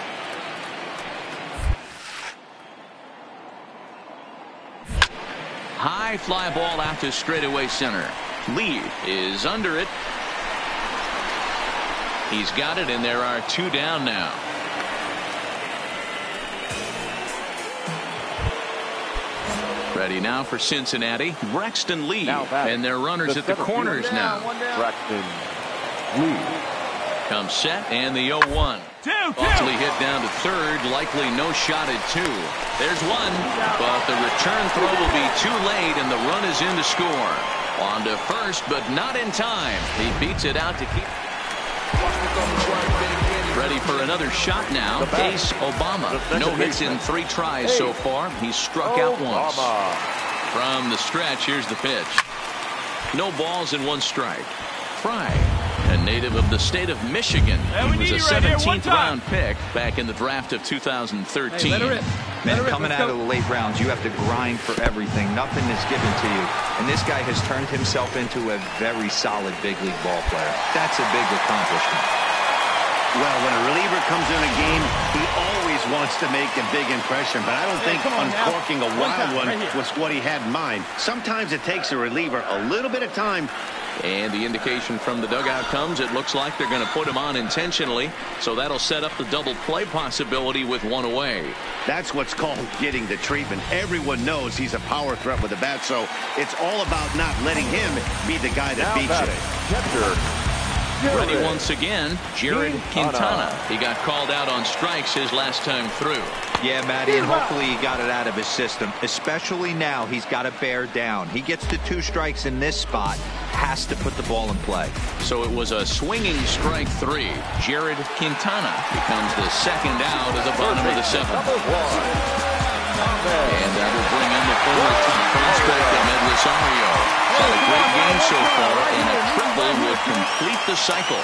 High fly ball out to straightaway center. Lee is under it. He's got it, and there are 2 down now. Ready now for Cincinnati, Braxton Lee. And their runners at the corners now. Braxton Lee. Comes set and the 0-1. Lee hit down to third, likely no shot at 2. There's one, but the return throw will be too late and the run is in to score. On to first, but not in time. He beats it out to keep. Ready for another shot now. Ace Obama. No hits in 3 tries so far. He's struck out once. From the stretch, here's the pitch. No balls and 1 strike. Fry, a native of the state of Michigan. He was a 17th round pick back in the draft of 2013. Man, coming out of the late rounds, you have to grind for everything. Nothing is given to you. And this guy has turned himself into a very solid big league ball player. That's a big accomplishment. Well, when a reliever comes in a game, he always wants to make a big impression, but I don't think uncorking a wild one was what he had in mind. Sometimes it takes a reliever a little bit of time. And the indication from the dugout comes, it looks like they're going to put him on intentionally, so that'll set up the double play possibility with 1 away. That's what's called getting the treatment. Everyone knows he's a power threat with the bat, so it's all about not letting him be the guy that beats you. Ready once again, Jared Quintana. He got called out on strikes his last time through. Yeah, Matty, and hopefully he got it out of his system. Especially now, he's got to bear down. He gets to 2 strikes in this spot, has to put the ball in play. So it was a swinging strike 3. Jared Quintana becomes the second out of the bottom of the 7th. And that will bring in the former top prospect, Ahmed Rosario. Had a great game so far, and a triple would complete the cycle.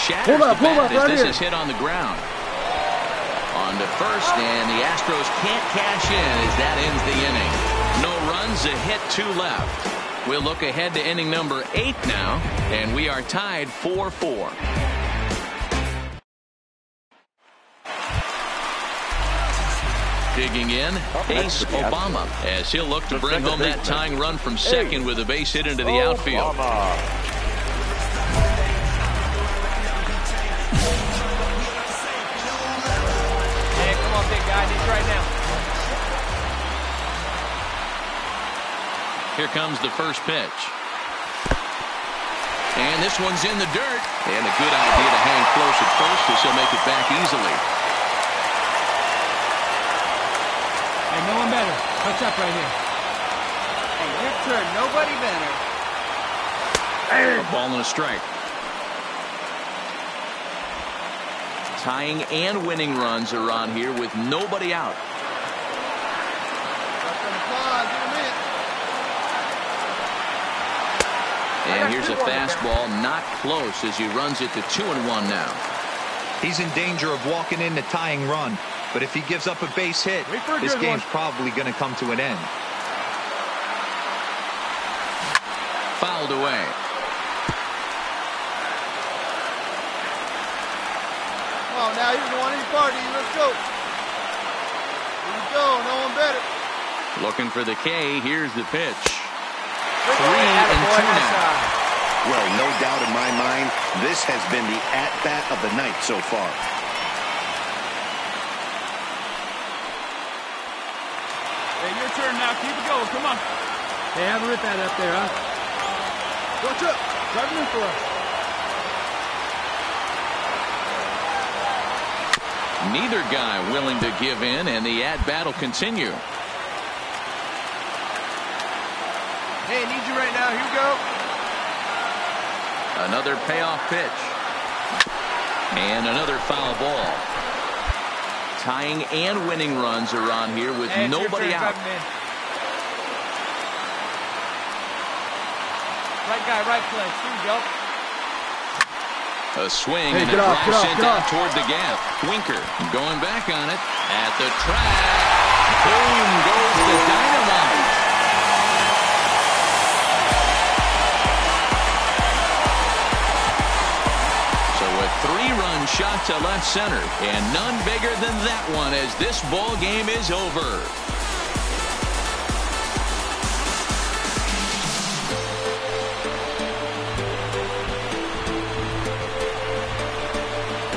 Shatters the bat as this is hit on the ground. On to first, and the Astros can't cash in as that ends the inning. No runs, a hit, 2 left. We'll look ahead to inning number 8 now, and we are tied 4-4. Digging in, Ace Obama, as he'll look to bring home that tying run from second with a base hit into the outfield. Hey, come on, big guy. He's right now. Here comes the first pitch. And this one's in the dirt. And a good idea to hang close at first as he'll make it back easily. Hey, no one better. What's up right here? Hey, your turn. Nobody better. A ball and a strike. Tying and winning runs are on here with nobody out. And here's a fastball not close as he runs it to 2-1 now. He's in danger of walking in the tying run. But if he gives up a base hit, this game's probably going to come to an end. Fouled away. Come on now, he's the one in the party. Let's go. Here we go. No one better. Looking for the K. Here's the pitch. 3-2 now. Well, no doubt in my mind, this has been the at-bat of the night so far. Hey, your turn now. Keep it going. Come on. Hey, have a rip at it up there, huh? Watch up. Driving in for us. Neither guy willing to give in, and the at-bat will continue. Hey, I need you right now. Here we go. Another payoff pitch. And another foul ball. Tying and winning runs are on here with nobody out. Right guy, right place. Here we go. A swing and it drives sent out toward the gap. Winker going back on it at the track. Boom goes the dynamite. So a 3-run shot to left center, and none bigger than that one as this ball game is over.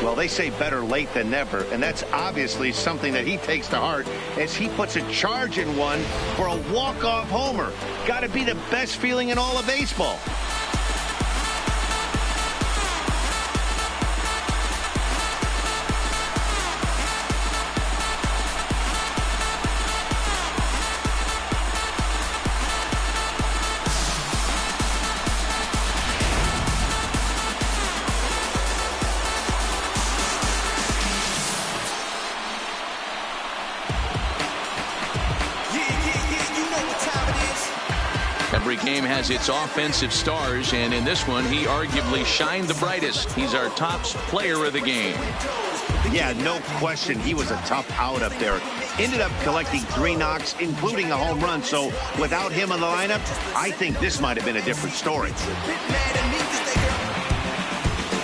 Well, they say better late than never, and that's obviously something that he takes to heart as he puts a charge in one for a walk-off homer. Got to be the best feeling in all of baseball. Every game has its offensive stars, and in this one, he arguably shined the brightest. He's our top player of the game. Yeah, no question. He was a tough out up there. Ended up collecting 3 knocks, including a home run. So without him in the lineup, I think this might have been a different story.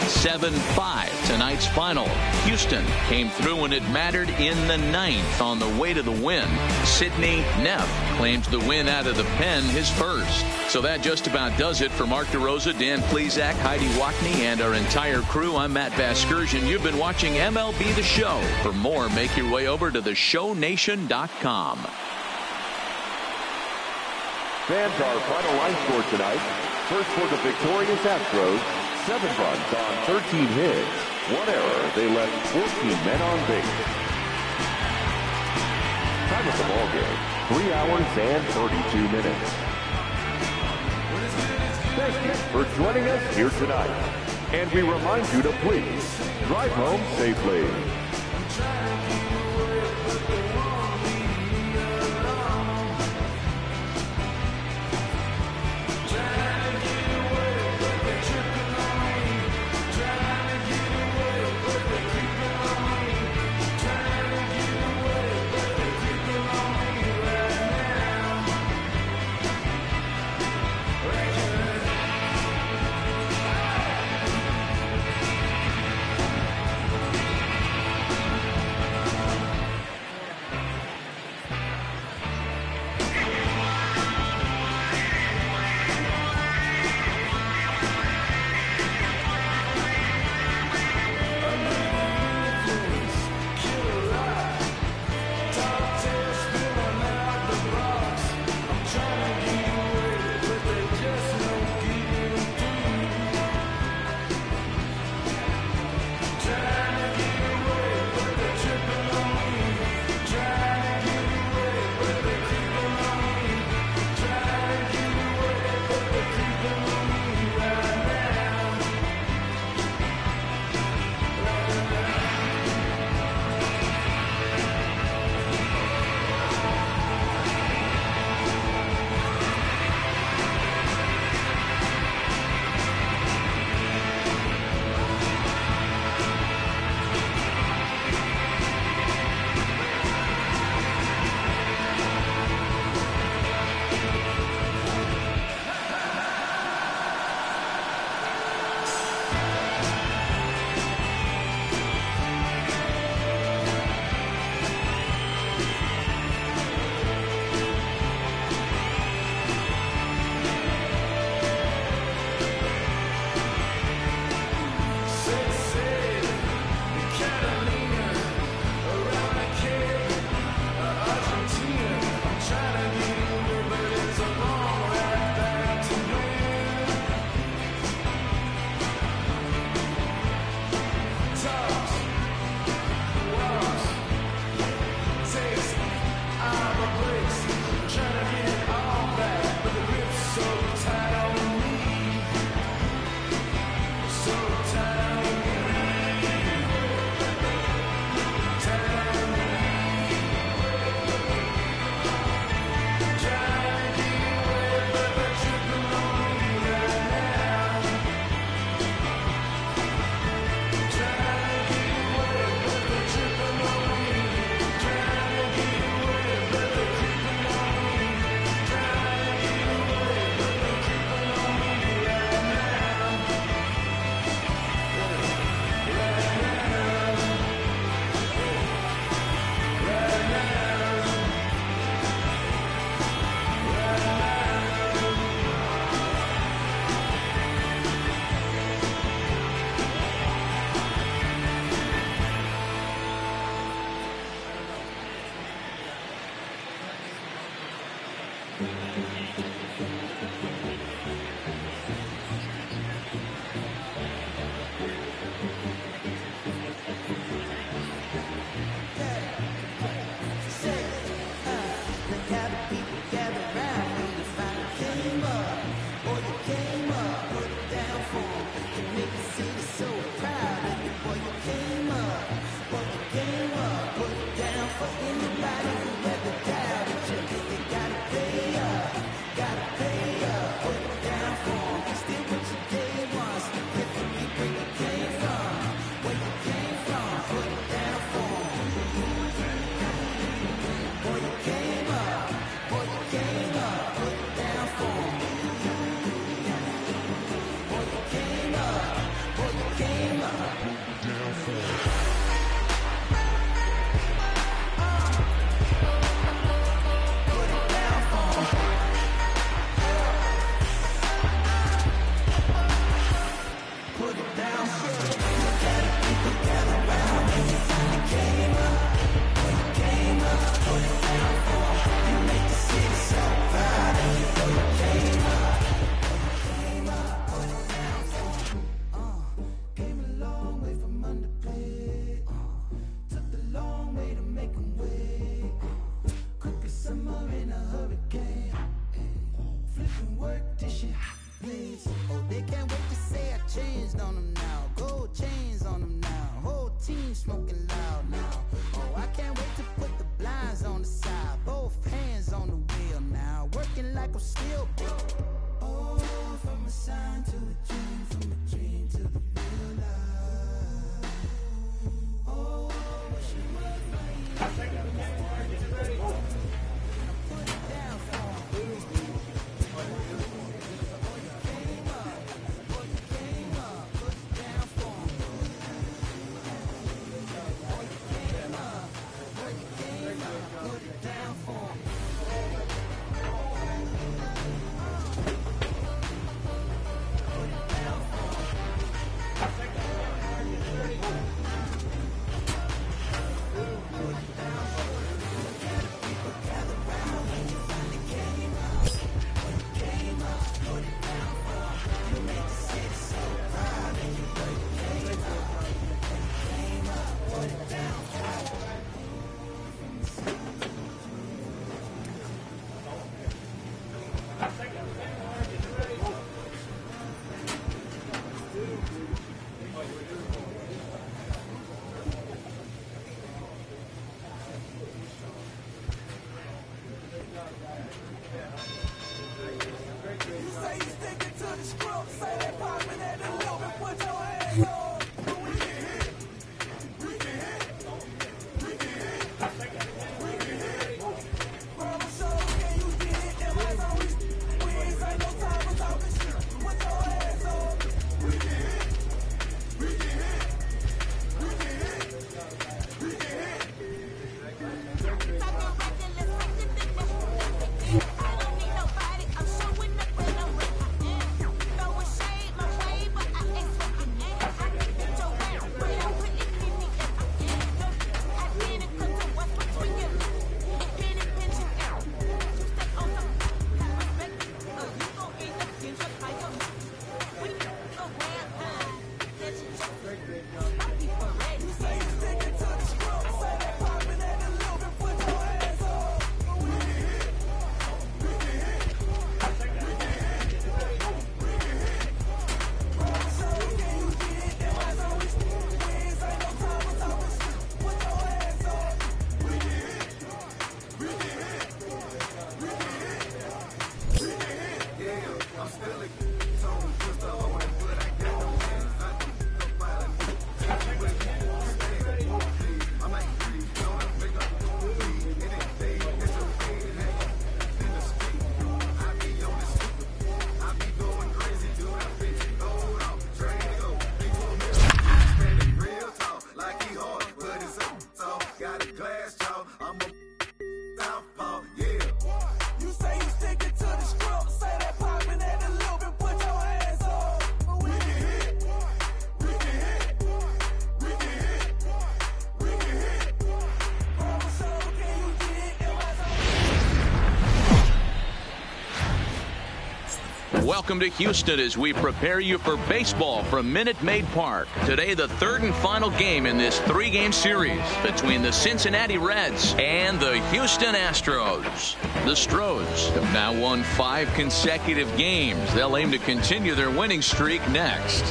7-5, tonight's final. Houston came through when it mattered in the 9th on the way to the win. Sidney Neff claims the win out of the pen, his first. So that just about does it for Mark DeRosa, Dan Plesac, Heidi Wackney, and our entire crew. I'm Matt Vasgersian. You've been watching MLB The Show. For more, make your way over to theshownation.com. Fans, our final line score tonight. First for the victorious Astros, 7 runs on 13 hits. 1 error. They left 14 men on base. Time of the ball game, 3 hours and 32 minutes. Thank you for joining us here tonight. And we remind you to please drive home safely. Welcome to Houston as we prepare you for baseball from Minute Maid Park. Today, the third and final game in this three-game series between the Cincinnati Reds and the Houston Astros. The Stros have now won 5 consecutive games. They'll aim to continue their winning streak next.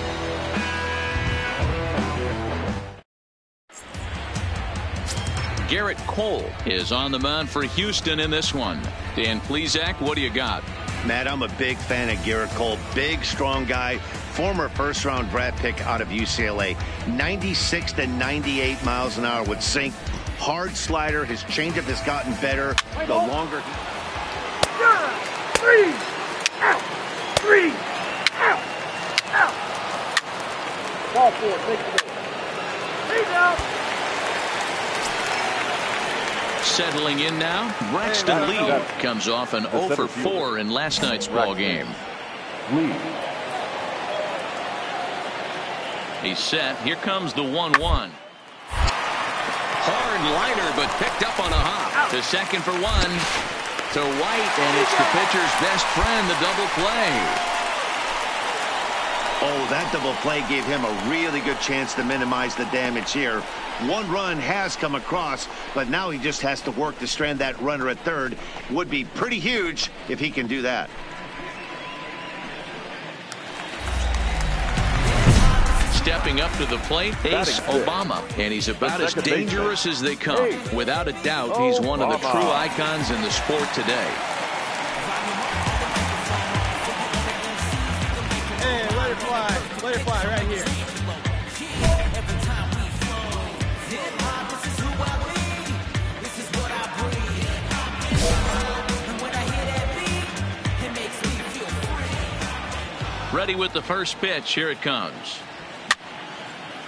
Garrett Cole is on the mound for Houston in this one. Dan Plesac, what do you got? Matt, I'm a big fan of Garrett Cole. Big, strong guy. Former first-round draft pick out of UCLA. 96 to 98 miles an hour with sink. Hard slider. His changeup has gotten better. The longer. 3 out. 3 out. Out. Ball 4. Take the ball. 3 out. Settling in now, Braxton Lee comes off an 0 for 4 in last night's ball game. He's set. Here comes the 1-1. Hard liner, but picked up on a hop. To second for 1. To White, and it's the pitcher's best friend, the double play. Oh, that double play gave him a really good chance to minimize the damage here. 1 run has come across, but now he just has to work to strand that runner at third. Would be pretty huge if he can do that. Stepping up to the plate, Ace Obama, and he's about as dangerous as they come. Without a doubt, he's one of the true icons in the sport today. Hey, let it fly. Let it fly right here. Ready with the first pitch. Here it comes.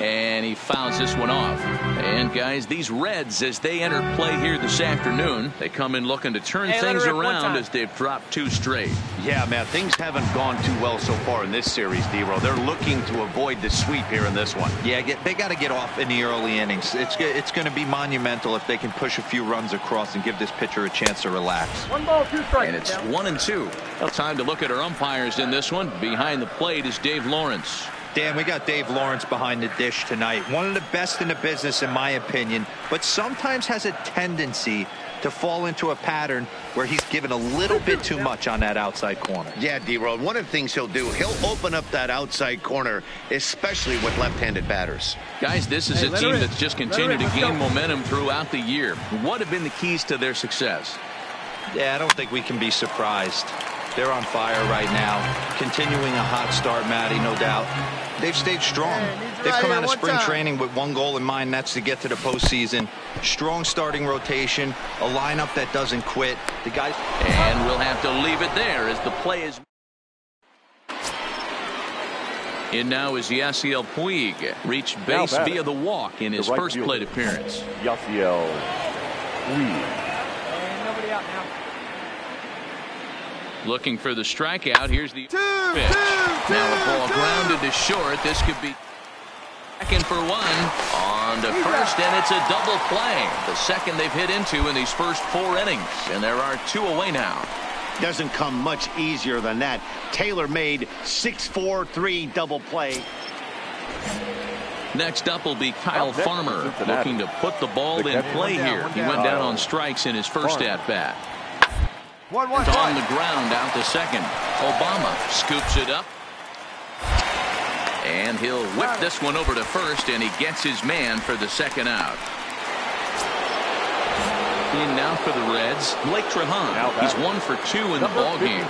And he fouls this one off. And guys, these Reds, as they enter play here this afternoon, they come in looking to turn things around as they've dropped 2 straight. Yeah, man, things haven't gone too well so far in this series, D-Row. They're looking to avoid the sweep here in this one. Yeah, they got to get off in the early innings. It's going to be monumental if they can push a few runs across and give this pitcher a chance to relax. 1 ball, 2 strikes. And it's 1-2. Well, time to look at our umpires in this one. Behind the plate is Dave Lawrence. Dan, we got Dave Lawrence behind the dish tonight. One of the best in the business, in my opinion, but sometimes has a tendency to fall into a pattern where he's given a little bit too much on that outside corner. Yeah, D-Row, one of the things he'll do, he'll open up that outside corner, especially with left-handed batters. Guys, this is a team that's just continued to gain momentum throughout the year. What have been the keys to their success? Yeah, I don't think we can be surprised. They're on fire right now. Continuing a hot start, Matty, no doubt. They've stayed strong. They've come out of spring training with one goal in mind, that's to get to the postseason. Strong starting rotation, a lineup that doesn't quit. The guys. And we'll have to leave it there as the play is. In now is Yasiel Puig. Reached base via the walk in his first plate appearance. Yasiel Puig. Nobody out now. Looking for the strikeout. Here's the pitch. Now the ball grounded to short. This could be second for 1 on to first, and it's a double play. The second they've hit into in these first 4 innings, and there are 2 away now. Doesn't come much easier than that. Taylor-made 6-4-3 double play. Next up will be Kyle Farmer, looking to put the ball in play here. He went down on strikes in his first at-bat. On the ground out to second. Obama scoops it up. And he'll whip this one over to first, and he gets his man for the second out. In now for the Reds, Blake Trahan. He's 1 for 2 in the ball game.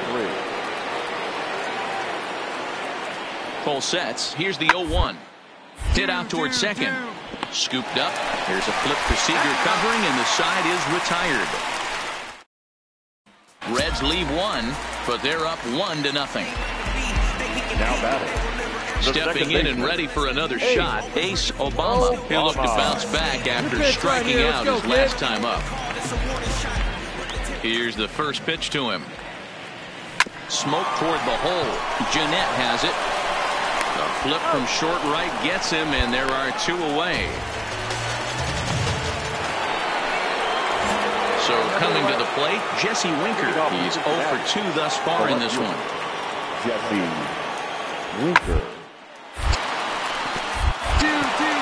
Cole sets. Here's the 0-1. Hit out towards second. Scooped up. Here's a flip to Seager covering, and the side is retired. Reds leave 1, but they're up 1-0. Now batting. Stepping in and ready for another shot, Ace Obama. He'll look to bounce back after striking out his last time up. Here's the first pitch to him. Smoke toward the hole. Jeanette has it. The flip from short right gets him, and there are 2 away. So coming to the plate, Jesse Winker. He's 0 for 2 thus far in this one. Jesse Winker.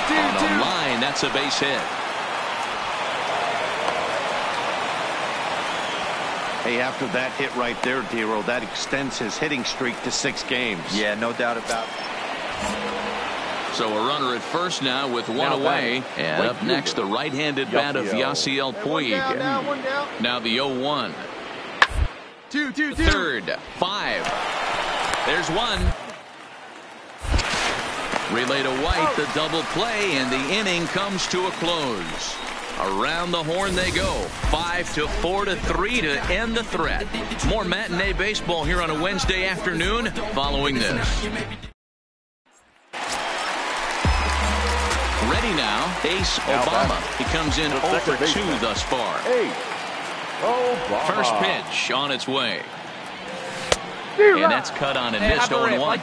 On the line, that's a base hit. Hey, after that hit right there, Dero, that extends his hitting streak to 6 games. Yeah, no doubt about it. So a runner at first now with one away. And up next, the right-handed bat of Yasiel Puig. Now the 0-1. 2. Third, 5. There's 1. Relay to White, the double play, and the inning comes to a close. Around the horn they go. 5-4-3 to end the threat. More matinee baseball here on a Wednesday afternoon following this. Ready now, Ace Obama. He comes in 0 for 2 thus far. First pitch on its way. And that's cut on and missed 0-1.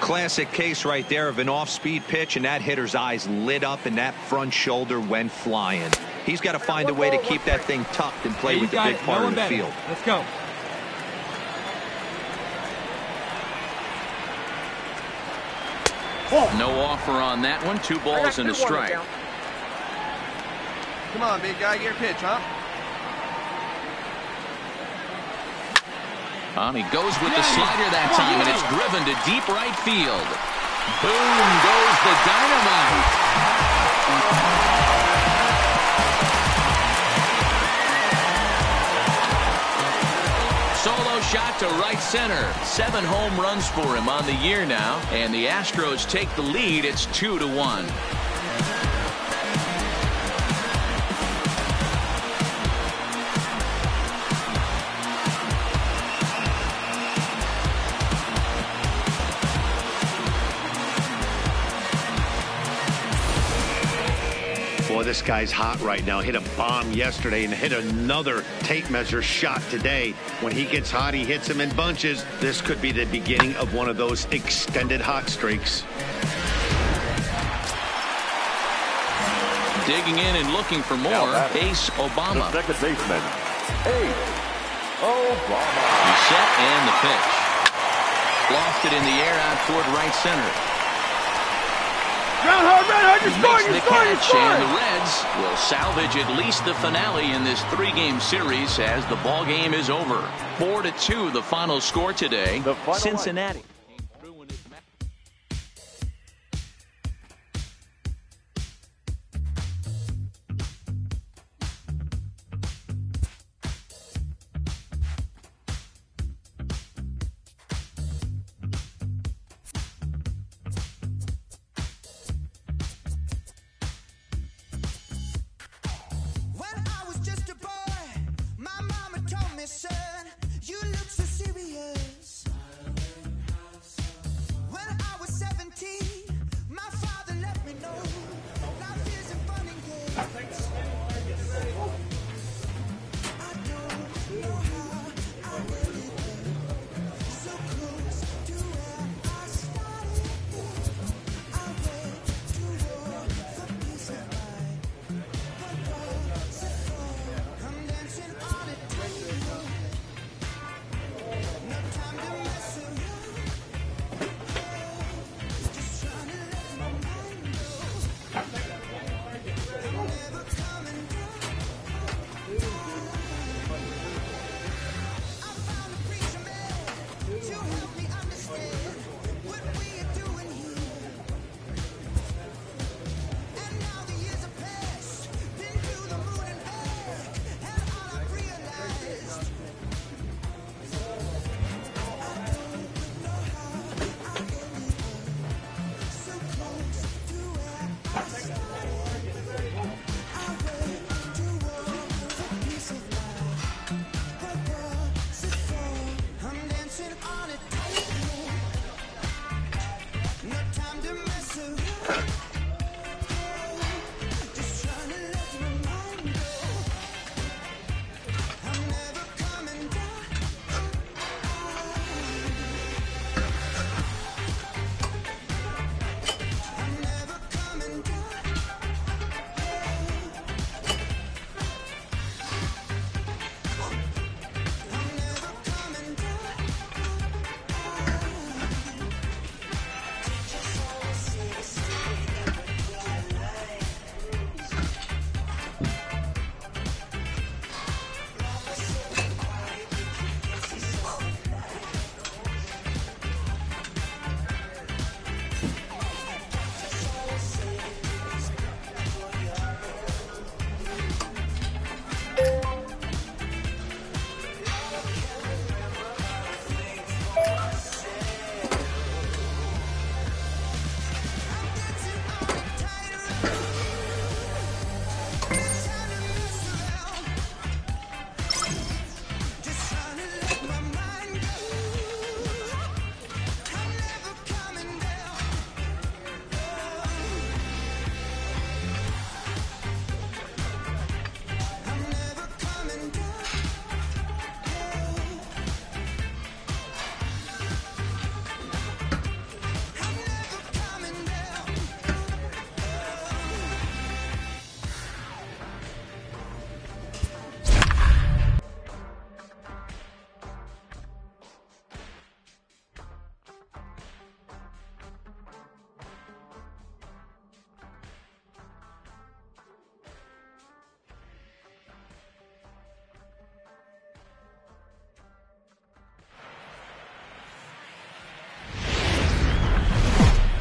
Classic case right there of an off-speed pitch, and that hitter's eyes lit up and that front shoulder went flying. He's got to find a way to keep that thing tucked and play with the big part of the field. Let's go. No offer on that one. 2 balls and a strike. Come on, big guy, get your pitch, huh? He goes with the slider that time, and it's driven to deep right field. Boom goes the dynamite. Solo shot to right center. 7 home runs for him on the year now, and the Astros take the lead. It's 2-1. Boy, this guy's hot right now. Hit a bomb yesterday and hit another tape measure shot today. When he gets hot, he hits them in bunches. This could be the beginning of one of those extended hot streaks. Digging in and looking for more, Ace Obama. The second baseman, Ace Obama. He's set and the pitch. Lofted in the air out toward right center. Run hard, you're scoring, Makes the catch, and the Reds will salvage at least the finale in this 3-game series as the ball game is over. 4-2 the final score today. Cincinnati.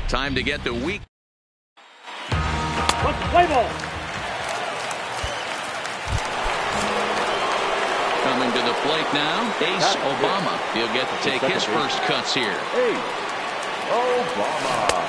Time to get the week. Let's play ball. Coming to the plate now, Ace Obama. He'll get to take his first cuts here. Ace Obama.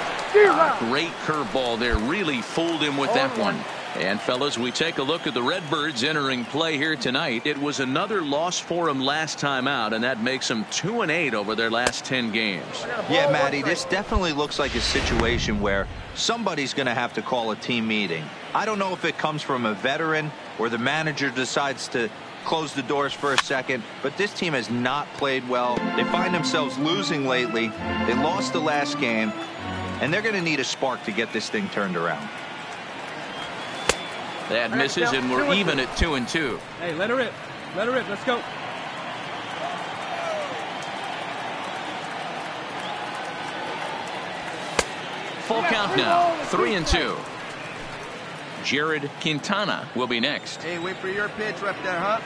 Great curveball there. Really fooled him with that one. And fellas, we take a look at the Redbirds entering play here tonight. It was another loss for them last time out, and that makes them 2-8 over their last 10 games. Yeah, Matty, this definitely looks like a situation where somebody's going to have to call a team meeting. I don't know if it comes from a veteran or the manager decides to close the doors for a second, but this team has not played well. They find themselves losing lately. They lost the last game, and they're going to need a spark to get this thing turned around. That misses, and we're even at 2-2. Hey, let her rip. Let her rip. Let's go. Full count now. 3-2. Jared Quintana will be next. Hey, wait for your pitch right there, huh?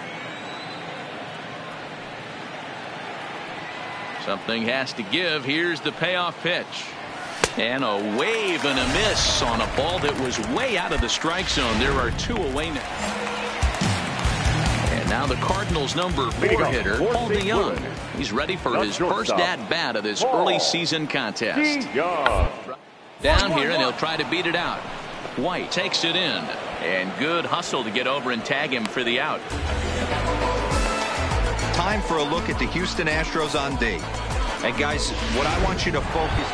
Something has to give. Here's the payoff pitch. And a wave and a miss on a ball that was way out of the strike zone. There are 2 away now. And now the Cardinals' number 4 hitter, Paul DeJong. He's ready for his first at-bat of this early season contest. Down here, and he'll try to beat it out. White takes it in. And good hustle to get over and tag him for the out. Time for a look at the Houston Astros on D. And guys, what I want you to focus.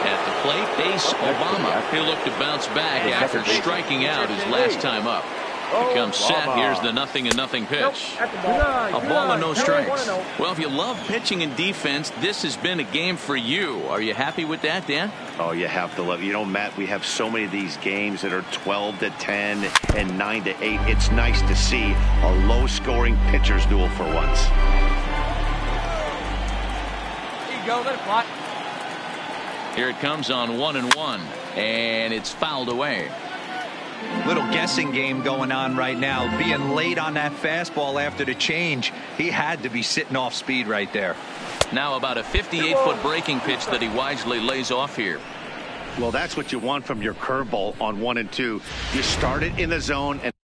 At the plate, Ace Obama. He'll look to bounce back after striking out his last time up. He comes set. Here's the 0-0 pitch. A ball and no strikes. Well, if you love pitching and defense, this has been a game for you. Are you happy with that, Dan? Oh, you have to love it. You know, Matt, we have so many of these games that are 12-10 and 9-8. It's nice to see a low-scoring pitcher's duel for once. Here you go. Let it fly. Here it comes on 1-1, and it's fouled away. Little guessing game going on right now. Being late on that fastball after the change, he had to be sitting off speed right there. Now about a 58-foot breaking pitch that he wisely lays off here. Well, that's what you want from your curveball on 1 and 2. You start it in the zone and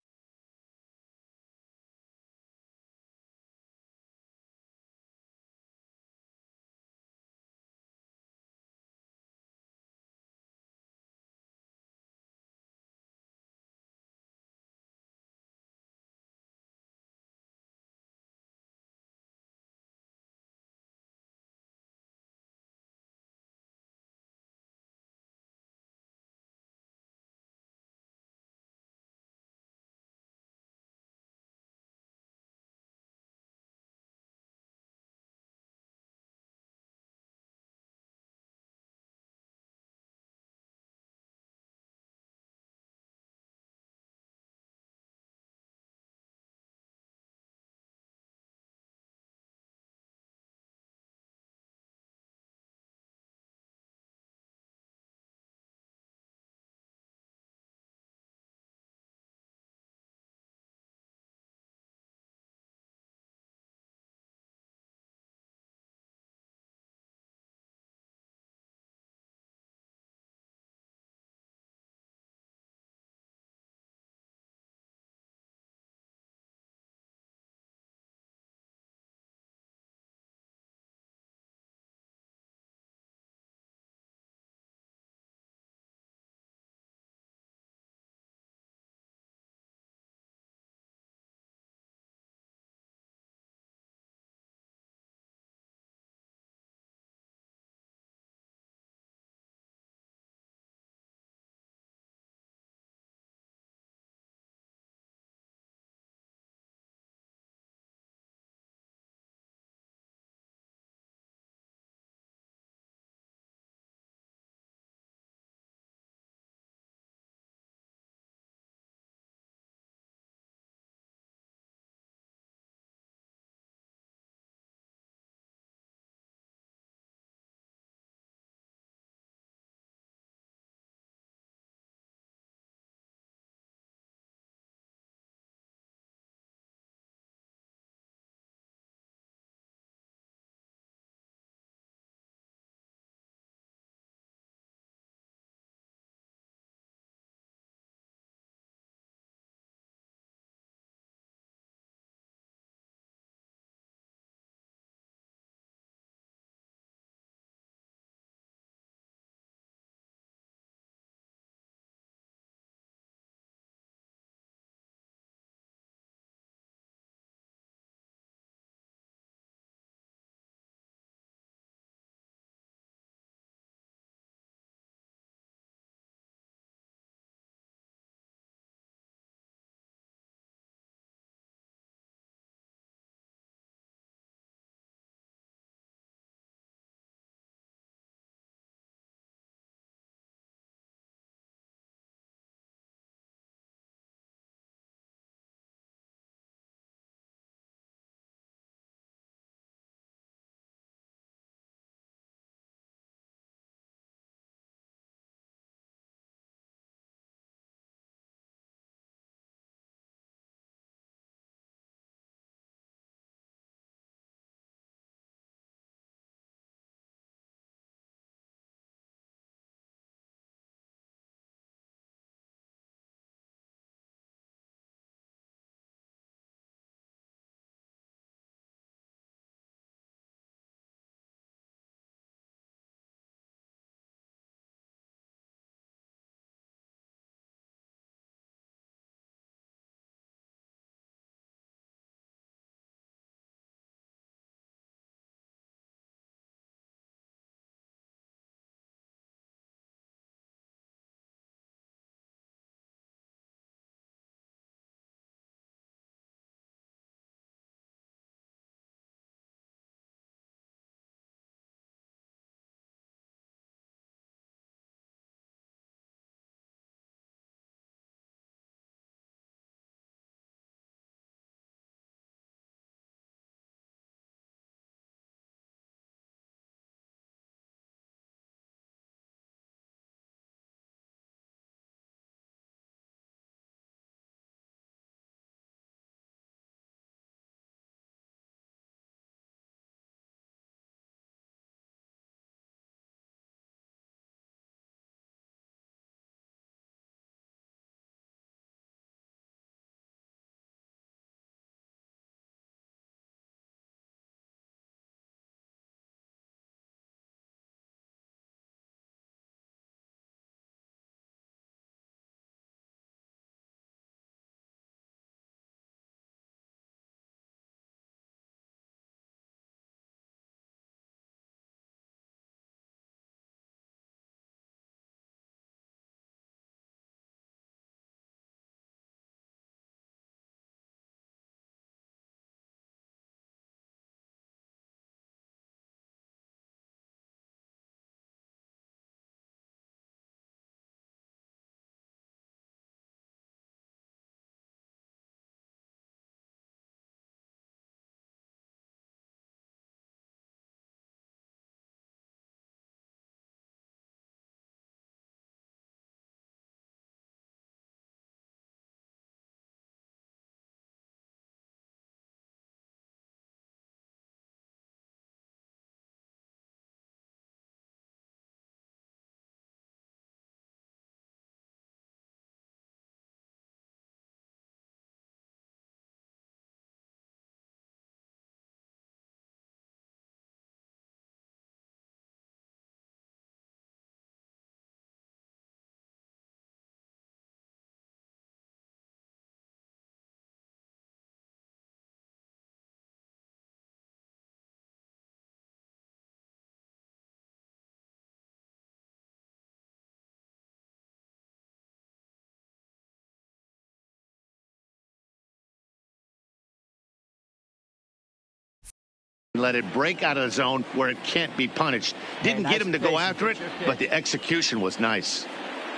Let it break out of the zone where it can't be punished. Didn't get him to go after it, but the execution was nice.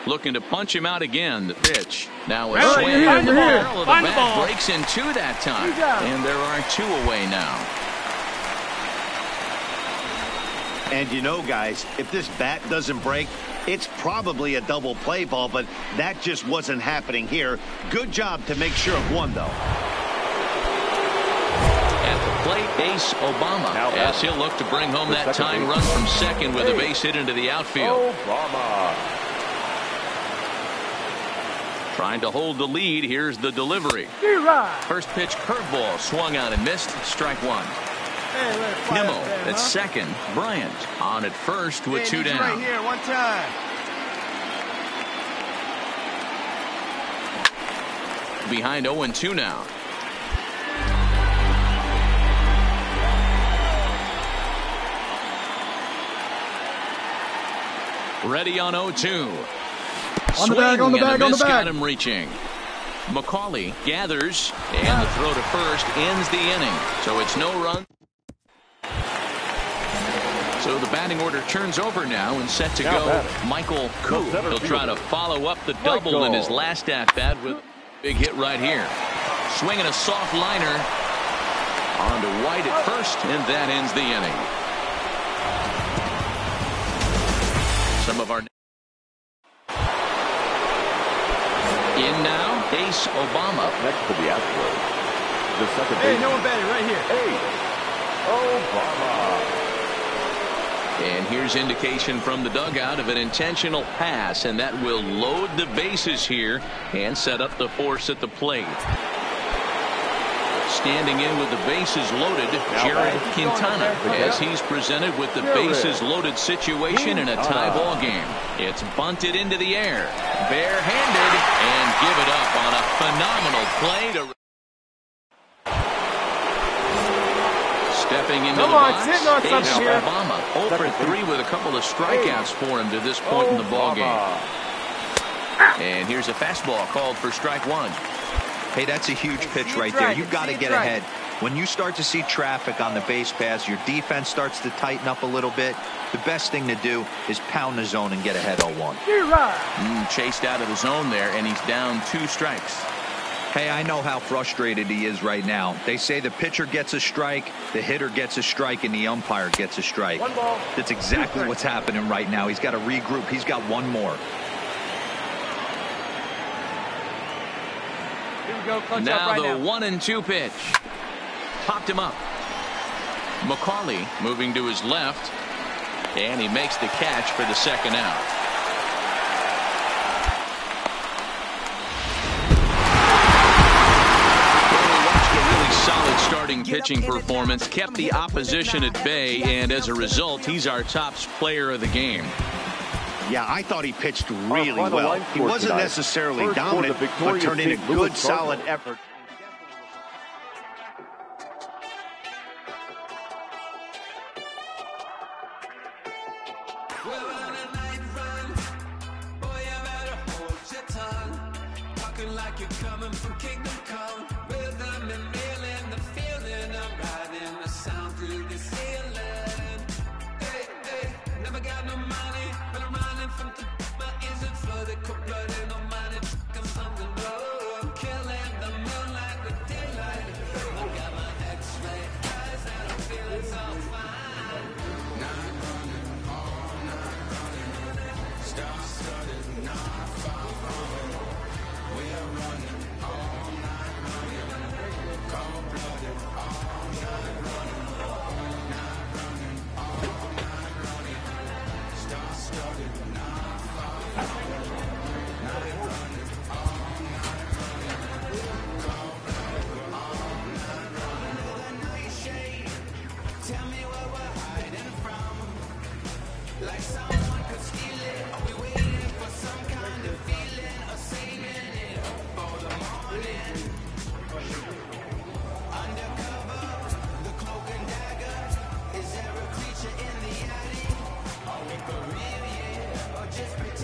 Looking to punch him out again. The pitch. Now a Right, swing. you're here, The you're here. barrel of the Find the bat ball. breaks in two that time. You got it. And there are two away now. And you know, guys, if this bat doesn't break, it's probably a double play ball, but that just wasn't happening here. Good job to make sure of one, though. At the plate, Ace Obama, as he'll look to bring home that tying run from second with a base hit into the outfield. Obama. Trying to hold the lead. Here's the delivery. First pitch curveball swung out and missed. Strike one. Nimmo at second. Bryant on at first with two down. Right here, one time. Behind 0-2 now. Ready on 0-2. On the bag, on the bag, on the bag. Got him reaching. McCauley gathers, and the throw to first ends the inning. So it's no run. So the batting order turns over now and set to go. Michael Koo. He'll try to follow up the double in his last at-bat with a big hit right here. Swinging a soft liner on to White at first, and that ends the inning. Some of our in now, Ace Obama. Up next to the Astros. The second Hey, base. no one better right here. Ace Obama. And here's indication from the dugout of an intentional pass, and that will load the bases here and set up the force at the plate. Standing in with the bases loaded, Jared Quintana, as he's presented with the bases loaded situation in a tie ball game. It's bunted into the air, barehanded, and give it up on a phenomenal play to. Stepping into the box, Ace Obama 0 for 3 with a couple of strikeouts for him to this point in the ball game. And here's a fastball called for strike one. Hey, that's a huge pitch right there. You've got to get ahead. When you start to see traffic on the base paths, your defense starts to tighten up a little bit. The best thing to do is pound the zone and get ahead 0-1. Chased out of the zone there, and he's down 2 strikes. Hey, I know how frustrated he is right now. They say the pitcher gets a strike, the hitter gets a strike, and the umpire gets a strike. That's exactly what's happening right now. He's got to regroup. He's got one more. Now the 1-2 pitch. Popped him up. McCauley moving to his left, and he makes the catch for the second out. Solid starting pitching performance, kept the opposition at bay, and as a result, he's our top player of the game. Yeah, I thought he pitched really well. He wasn't necessarily dominant, but turned in a good, solid effort.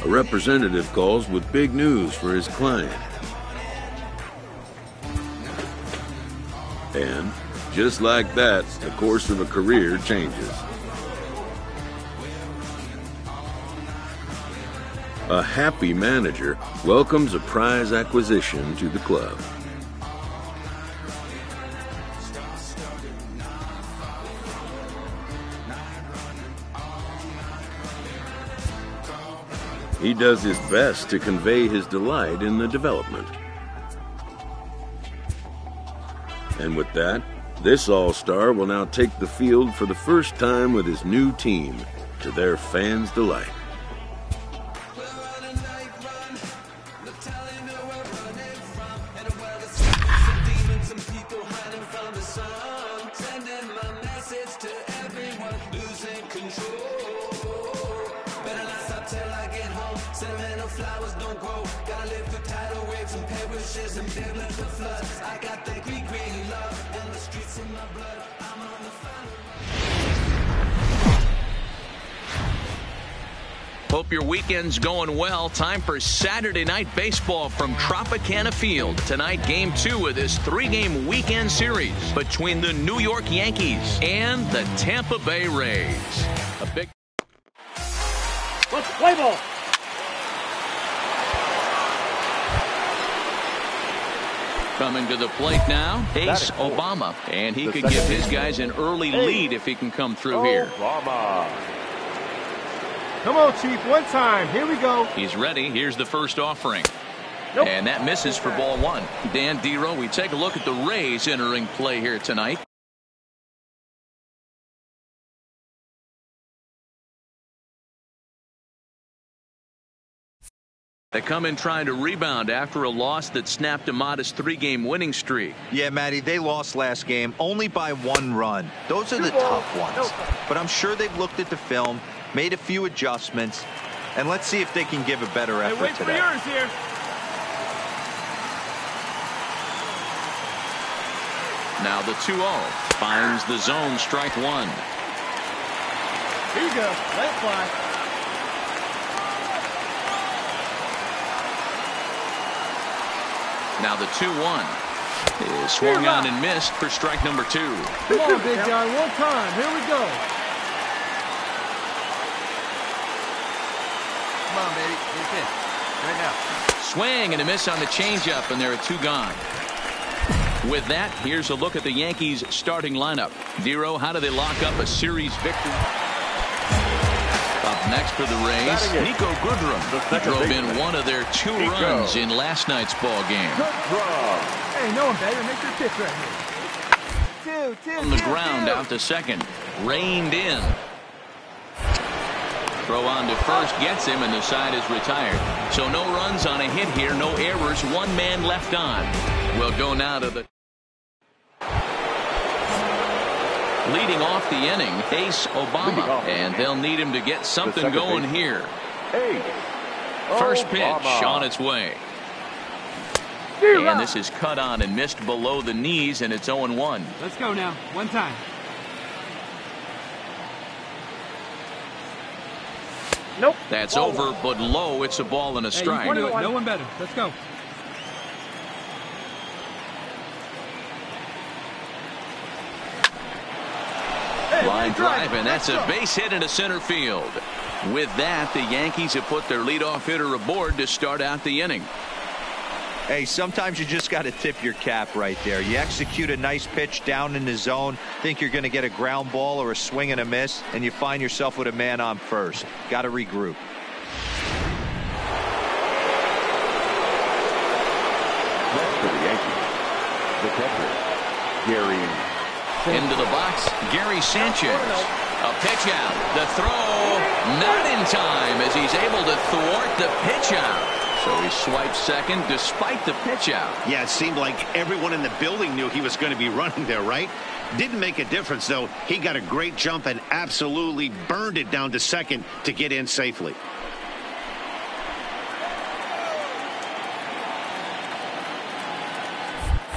A representative calls with big news for his client. And Just like that, the course of a career changes. A happy manager welcomes a prize acquisition to the club. He does his best to convey his delight in the development. And with that, this all-star will now take the field for the first time with his new team, to their fans' delight. Hope your weekend's going well. Time for Saturday night baseball from Tropicana Field. Tonight, Game 2 of this 3-game weekend series between the New York Yankees and the Tampa Bay Rays. A big... Let's play ball. Coming to the plate now, Ace Obama. And he could give his guys an early lead if he can come through here. Obama. Come on, Chief, one time. Here we go. He's ready. Here's the first offering. Nope. And that misses for ball one. Dan Dero, we take a look at the Rays entering play here tonight. They come in trying to rebound after a loss that snapped a modest 3-game winning streak. Yeah, Matty, they lost last game only by 1 run. Those are the tough ones. But I'm sure they've looked at the film, made a few adjustments, and let's see if they can give a better effort wait today. For yours here. Now the 2-0 finds the zone, strike one. Here you go. Let it fly. Now the 2-1 is swung on and missed for strike number 2. Come on, big guy, one time. Here we go. Come on, baby. Get it in. Right now. Swing and a miss on the changeup, and there are 2 gone. With that, here's a look at the Yankees' starting lineup. Dero, how do they lock up a series victory? Up next for the Rays, Nico Goodrum. He drove in one of their 2 runs in last night's ball game. Hey, no one better. Make your pitch right here. Two. On the ground out to second. Reined in. Throw on to first gets him, and the side is retired. So no runs on a hit here, no errors, 1 man left on. We'll go now to the... Leading off the inning, Ace Obama, and they'll need him to get something going here. First pitch on its way. And this is cut on and missed below the knees, and it's 0-1. Let's go now. One time. Nope. That's over, but low. It's a ball and a strike. Hey, you can do it. No one better. Let's go. Line drive, and that's a base hit into center field. With that, the Yankees have put their leadoff hitter aboard to start out the inning. Hey, sometimes you just got to tip your cap right there. You execute a nice pitch down in the zone, think you're going to get a ground ball or a swing and a miss, and you find yourself with a man on first. Got to regroup. Next for the Yankees, the catcher, Gary. Into the box, Gary Sanchez. A pitch out. The throw not in time as he's able to thwart the pitch out. So he swipes second despite the pitch out. Yeah, it seemed like everyone in the building knew he was going to be running there, right? Didn't make a difference, though. He got a great jump and absolutely burned it down to second to get in safely.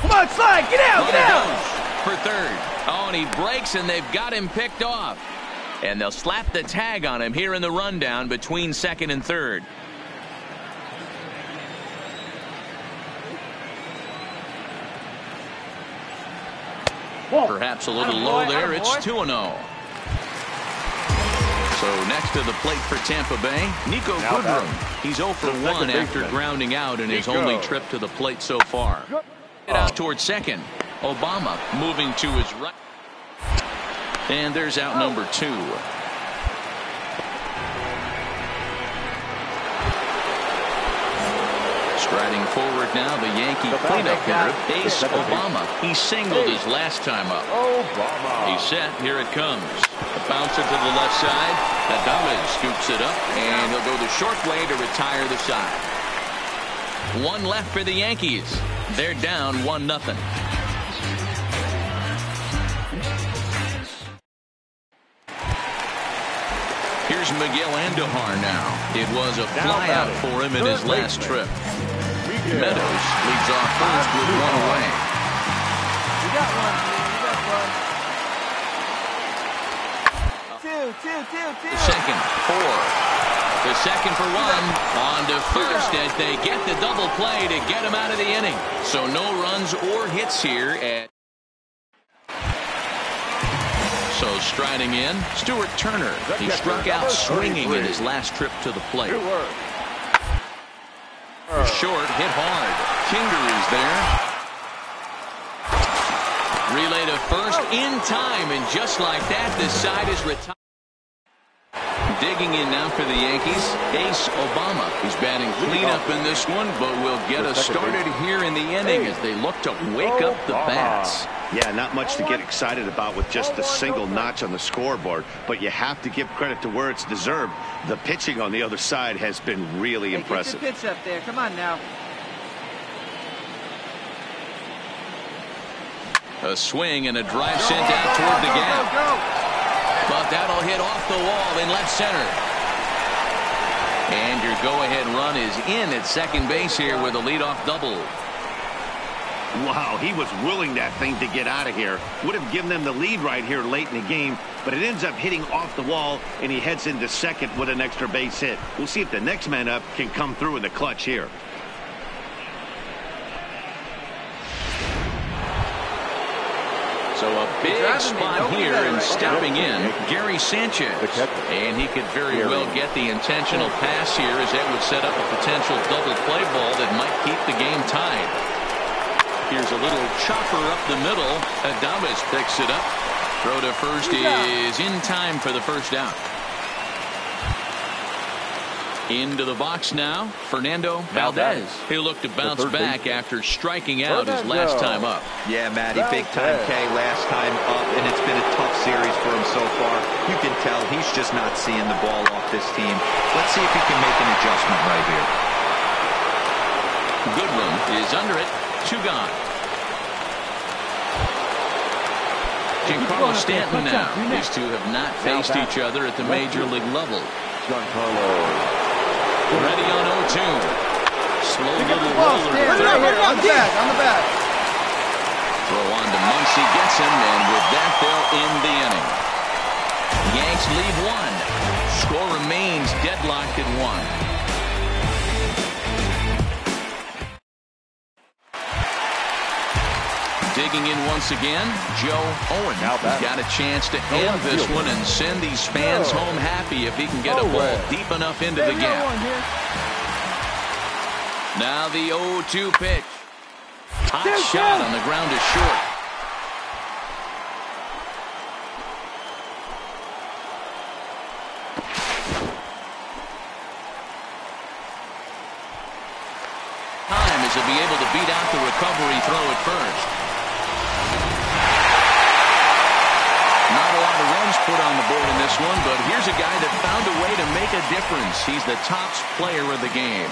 Come on, slide. Get out. Get out. For third. Oh, and he breaks, and they've got him picked off. And they'll slap the tag on him here in the rundown between second and third. Perhaps a little low there. It's 2-0. So next to the plate for Tampa Bay, Niko Goodrum. He's 0 for 1 after grounding out in his only trip to the plate so far. Get out towards second. Obama moving to his right. And there's out number 2. Striding forward now, the Yankee cleanup hitter, Ace Obama. He singled his last time up. He's set. Here it comes. A bouncer to the left side. Adames scoops it up, and he'll go the short way to retire the side. 1 left for the Yankees. They're down 1-0. Here's Miguel Andujar now. It was a flyout for him in his last trip. Meadows leads off first with 1 away. You got one. Two. The second, 4. The second for 1. On to first as they get the double play to get him out of the inning. So no runs or hits here at. So striding in, Stuart Turner. He struck out swinging in his last trip to the plate. Short, hit hard. Kingery's there. Relay to first in time, and just like that, this side is retired. Digging in now for the Yankees, Ace Obama. He's batting cleanup in this one, but will get us started here in the inning as they look to wake up the bats. Yeah, not much to get excited about with just a single notch on the scoreboard, but you have to give credit to where it's deserved. The pitching on the other side has been really impressive. Get your pitch up there. Come on now. A swing and a drive sent out toward the gap. But that'll hit off the wall in left center. And your go-ahead run is in at second base here with a leadoff double. Wow, he was willing that thing to get out of here. Would have given them the lead right here late in the game, but it ends up hitting off the wall, and he heads into second with an extra base hit. We'll see if the next man up can come through in the clutch here. So a big spot here and stepping in, Gary Sanchez. And he could very well get the intentional pass here as that would set up a potential double play ball that might keep the game tied. Here's a little chopper up the middle. Adames picks it up. Throw to first is in time for the first out. Into the box now, Fernando Valdez. He'll look to bounce back after striking out his last time up. Yeah, Matty, big time K last time up, and it's been a tough series for him so far. You can tell he's just not seeing the ball off this team. Let's see if he can make an adjustment right here. Goodrum is under it. 2 gone. Giancarlo Stanton now. These two have not faced each other at the major league level. Giancarlo. Ready on 0-2. Slow little roller. On the back. Throw on to Muncy, gets him, and with that they'll end the inning. Yanks lead 1. Score remains deadlocked at 1. Digging in once again, Joe Owen. He's got a chance to end this one and send these fans home happy if he can get a ball deep enough into the gap. Now the 0-2 pitch. Hot shot on the ground is short. Time is to be able to beat out the recovery throw at first. Put on the board in this one, but here's a guy that found a way to make a difference. He's the top player of the game.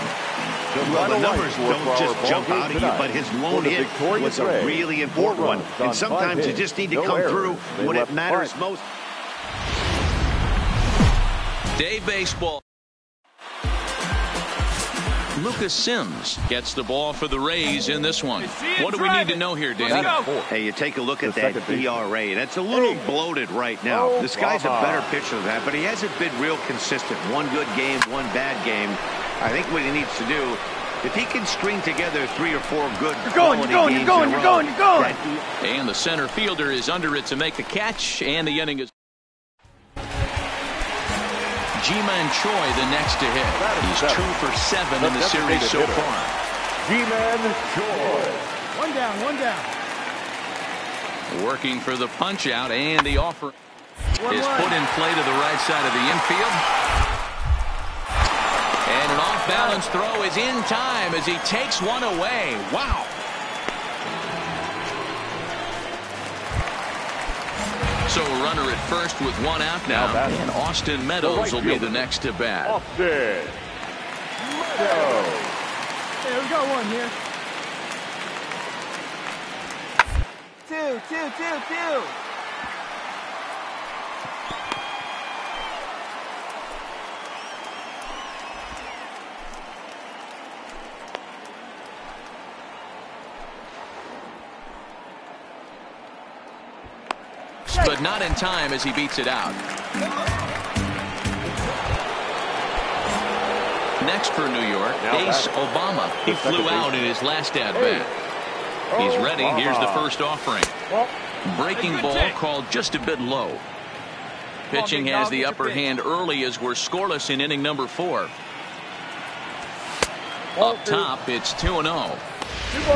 Well, the numbers don't just jump out at you, but his lone hit was a really important one. And sometimes you just need to come through when it matters most. Day baseball. Lucas Sims gets the ball for the Rays in this one. What do we need to know here, Danny? Hey, you take a look at that ERA. That's a little bloated right now. This guy's a better pitcher than that, but he hasn't been real consistent. One good game, one bad game. I think what he needs to do If he can string together 3 or 4 good You're going. And the center fielder is under it to make the catch, and the inning is. Ji-Man Choi the next to hit. He's 2 for 7 in the series so far. Ji-Man Choi. One down. Working for the punch out, and the offer is put in play to the right side of the infield. And an off-balance throw is in time as he takes one away. Wow. So a runner at first with 1 out now, and Austin Meadows will be the next to bat. Austin Meadows. Hey, we got one here. 2. But not in time as he beats it out. Next for New York, Ace Obama. He flew out in his last at-bat. He's ready. Here's the first offering. Breaking ball called just a bit low. Pitching has the upper hand early as we're scoreless in inning number 4. Up top, it's 2-0.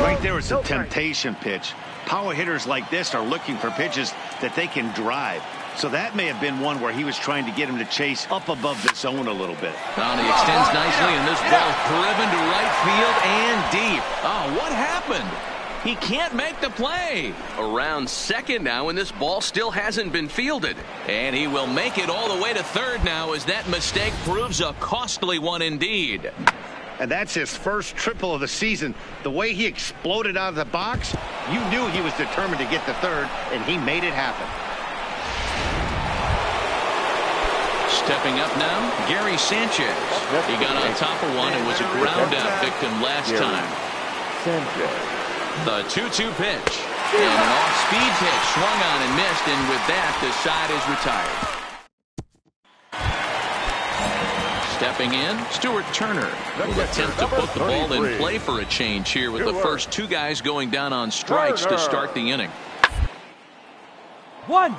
Right there is a temptation pitch. Power hitters like this are looking for pitches that they can drive. So that may have been one where he was trying to get him to chase up above the zone a little bit. Now he extends nicely, and this ball driven to right field and deep. Oh, what happened? He can't make the play. Around second now, and this ball still hasn't been fielded. And he will make it all the way to third now as that mistake proves a costly one indeed. And that's his first triple of the season. The way he exploded out of the box, you knew he was determined to get to third, and he made it happen. Stepping up now, Gary Sanchez. He got on top of one and was a ground-out victim last time. The 2-2 pitch. And an off-speed pitch swung on and missed, and with that, the side is retired. Stepping in, Stuart Turner will attempt to put the ball in play for a change here with the first 2 guys going down on strikes to start the inning. 1.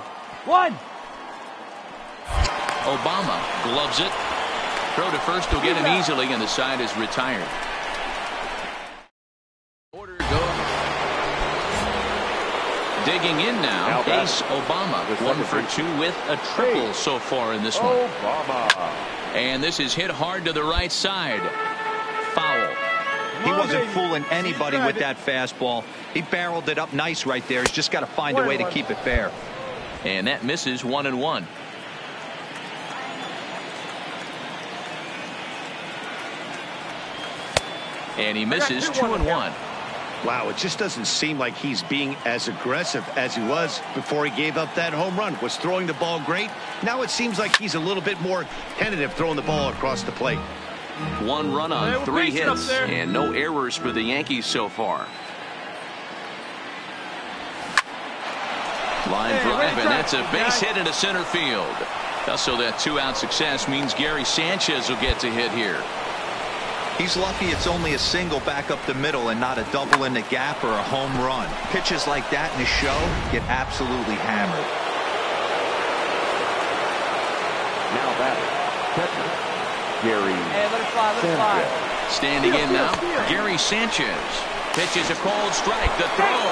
Obama gloves it. Throw to first will get him easily, and the side is retired. Order goes. Digging in now, Ace Obama. 1 for 2 with a triple so far in this one. And this is hit hard to the right side. Foul. He wasn't fooling anybody with that fastball. He barreled it up nice right there. He's just got to find a way to keep it fair. And that misses 1-1. And he misses 2-1. Wow, it just doesn't seem like he's being as aggressive as he was before he gave up that home run. Was throwing the ball great. Now it seems like he's a little bit more tentative throwing the ball across the plate. 1 run on 3 hits and no errors for the Yankees so far. Line drive, and that's a base hit into center field. So that 2-out success means Gary Sanchez will get to hit here. He's lucky it's only a single back up the middle and not a double in the gap or a home run. Pitches like that in the show get absolutely hammered. Now batting, catcher, Gary Sanchez. Standing in now, Gary Sanchez. Pitches a called strike. The throw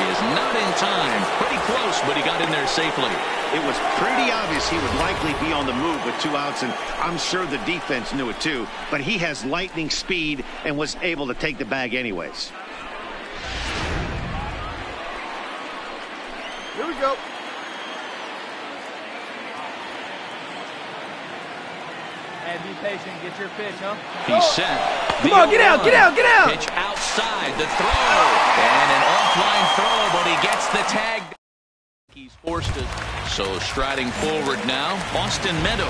is not in time. Pretty close, but he got in there safely. It was pretty obvious he would likely be on the move with 2 outs, and I'm sure the defense knew it too. But he has lightning speed and was able to take the bag anyways. Here we go. Hey, be patient. Get your pitch, huh? He's set. Come on, get out, get out, get out! Pitch outside, the throw. And an offline throw, but he gets the tag. He's forced it. So striding forward now, Austin Meadows.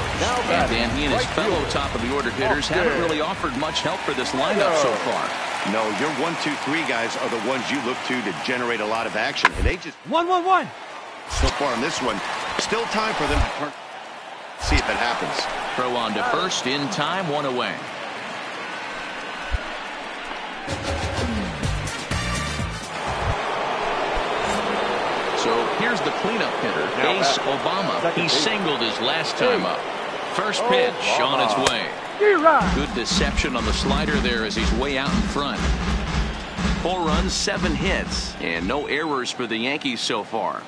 And he and his fellow top-of-the-order hitters haven't really offered much help for this lineup so far. No, your 1, 2, 3 guys are the ones you look to generate a lot of action. And they just... 1. So far in this one, still time for them to turn. See if it happens. Throw on to first, in time, 1 away. So here's the cleanup hitter, Ace Obama. He singled his last time up. First pitch on its way. Good deception on the slider there as he's way out in front. 4 runs, 7 hits, and no errors for the Yankees so far.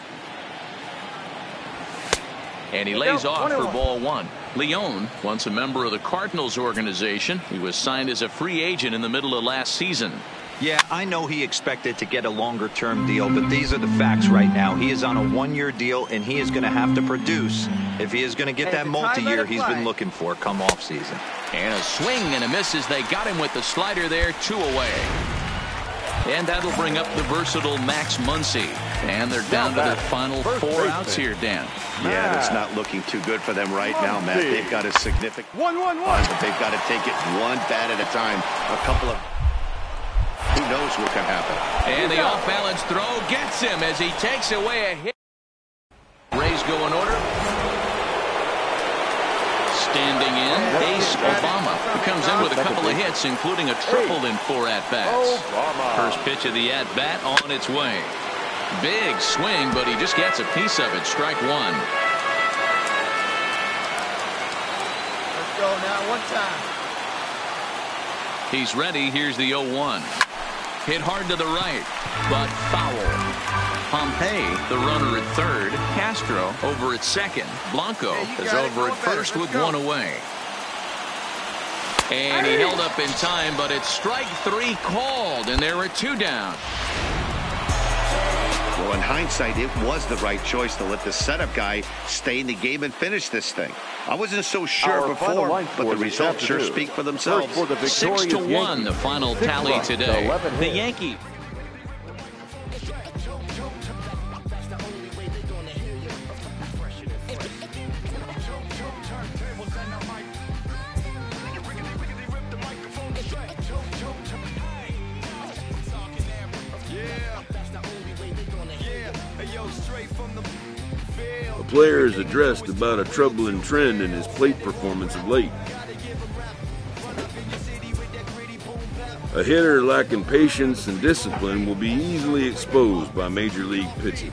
And he lays off for ball 1. Leone, once a member of the Cardinals organization, he was signed as a free agent in the middle of last season. Yeah, I know he expected to get a longer-term deal, but these are the facts right now. He is on a 1-year deal, and he is going to have to produce if he is going to get that multi-year he's been looking for come off season. And a swing and a miss as they got him with the slider there, 2 away. And that'll bring up the versatile Max Muncy. And they're down to their final 4 outs here, Dan. Yeah, it's not looking too good for them right now, Matt. They've got a significant 1-1-1, but they've got to take it one bat at a time. A couple of who knows what can happen. And the off-balance throw gets him as he takes away a hit. Rays go in order. Standing in, Ace Obama, who comes in with a couple of hits, including a triple in 4 at-bats. First pitch of the at-bat on its way. Big swing, but he just gets a piece of it. Strike 1. Let's go now, one time. He's ready. Here's the 0-1. Hit hard to the right, but foul. Pompey, the runner at third. Castro over at second. Blanco is over at first with 1 away. And he held up in time, but it's strike 3 called, and there are 2 down. Well, in hindsight, it was the right choice to let the setup guy stay in the game and finish this thing. I wasn't so sure before, but the results sure speak for themselves. 6-1, the final tally today. The Yankees. The player has addressed about a troubling trend in his plate performance of late. A hitter lacking patience and discipline will be easily exposed by major league pitching.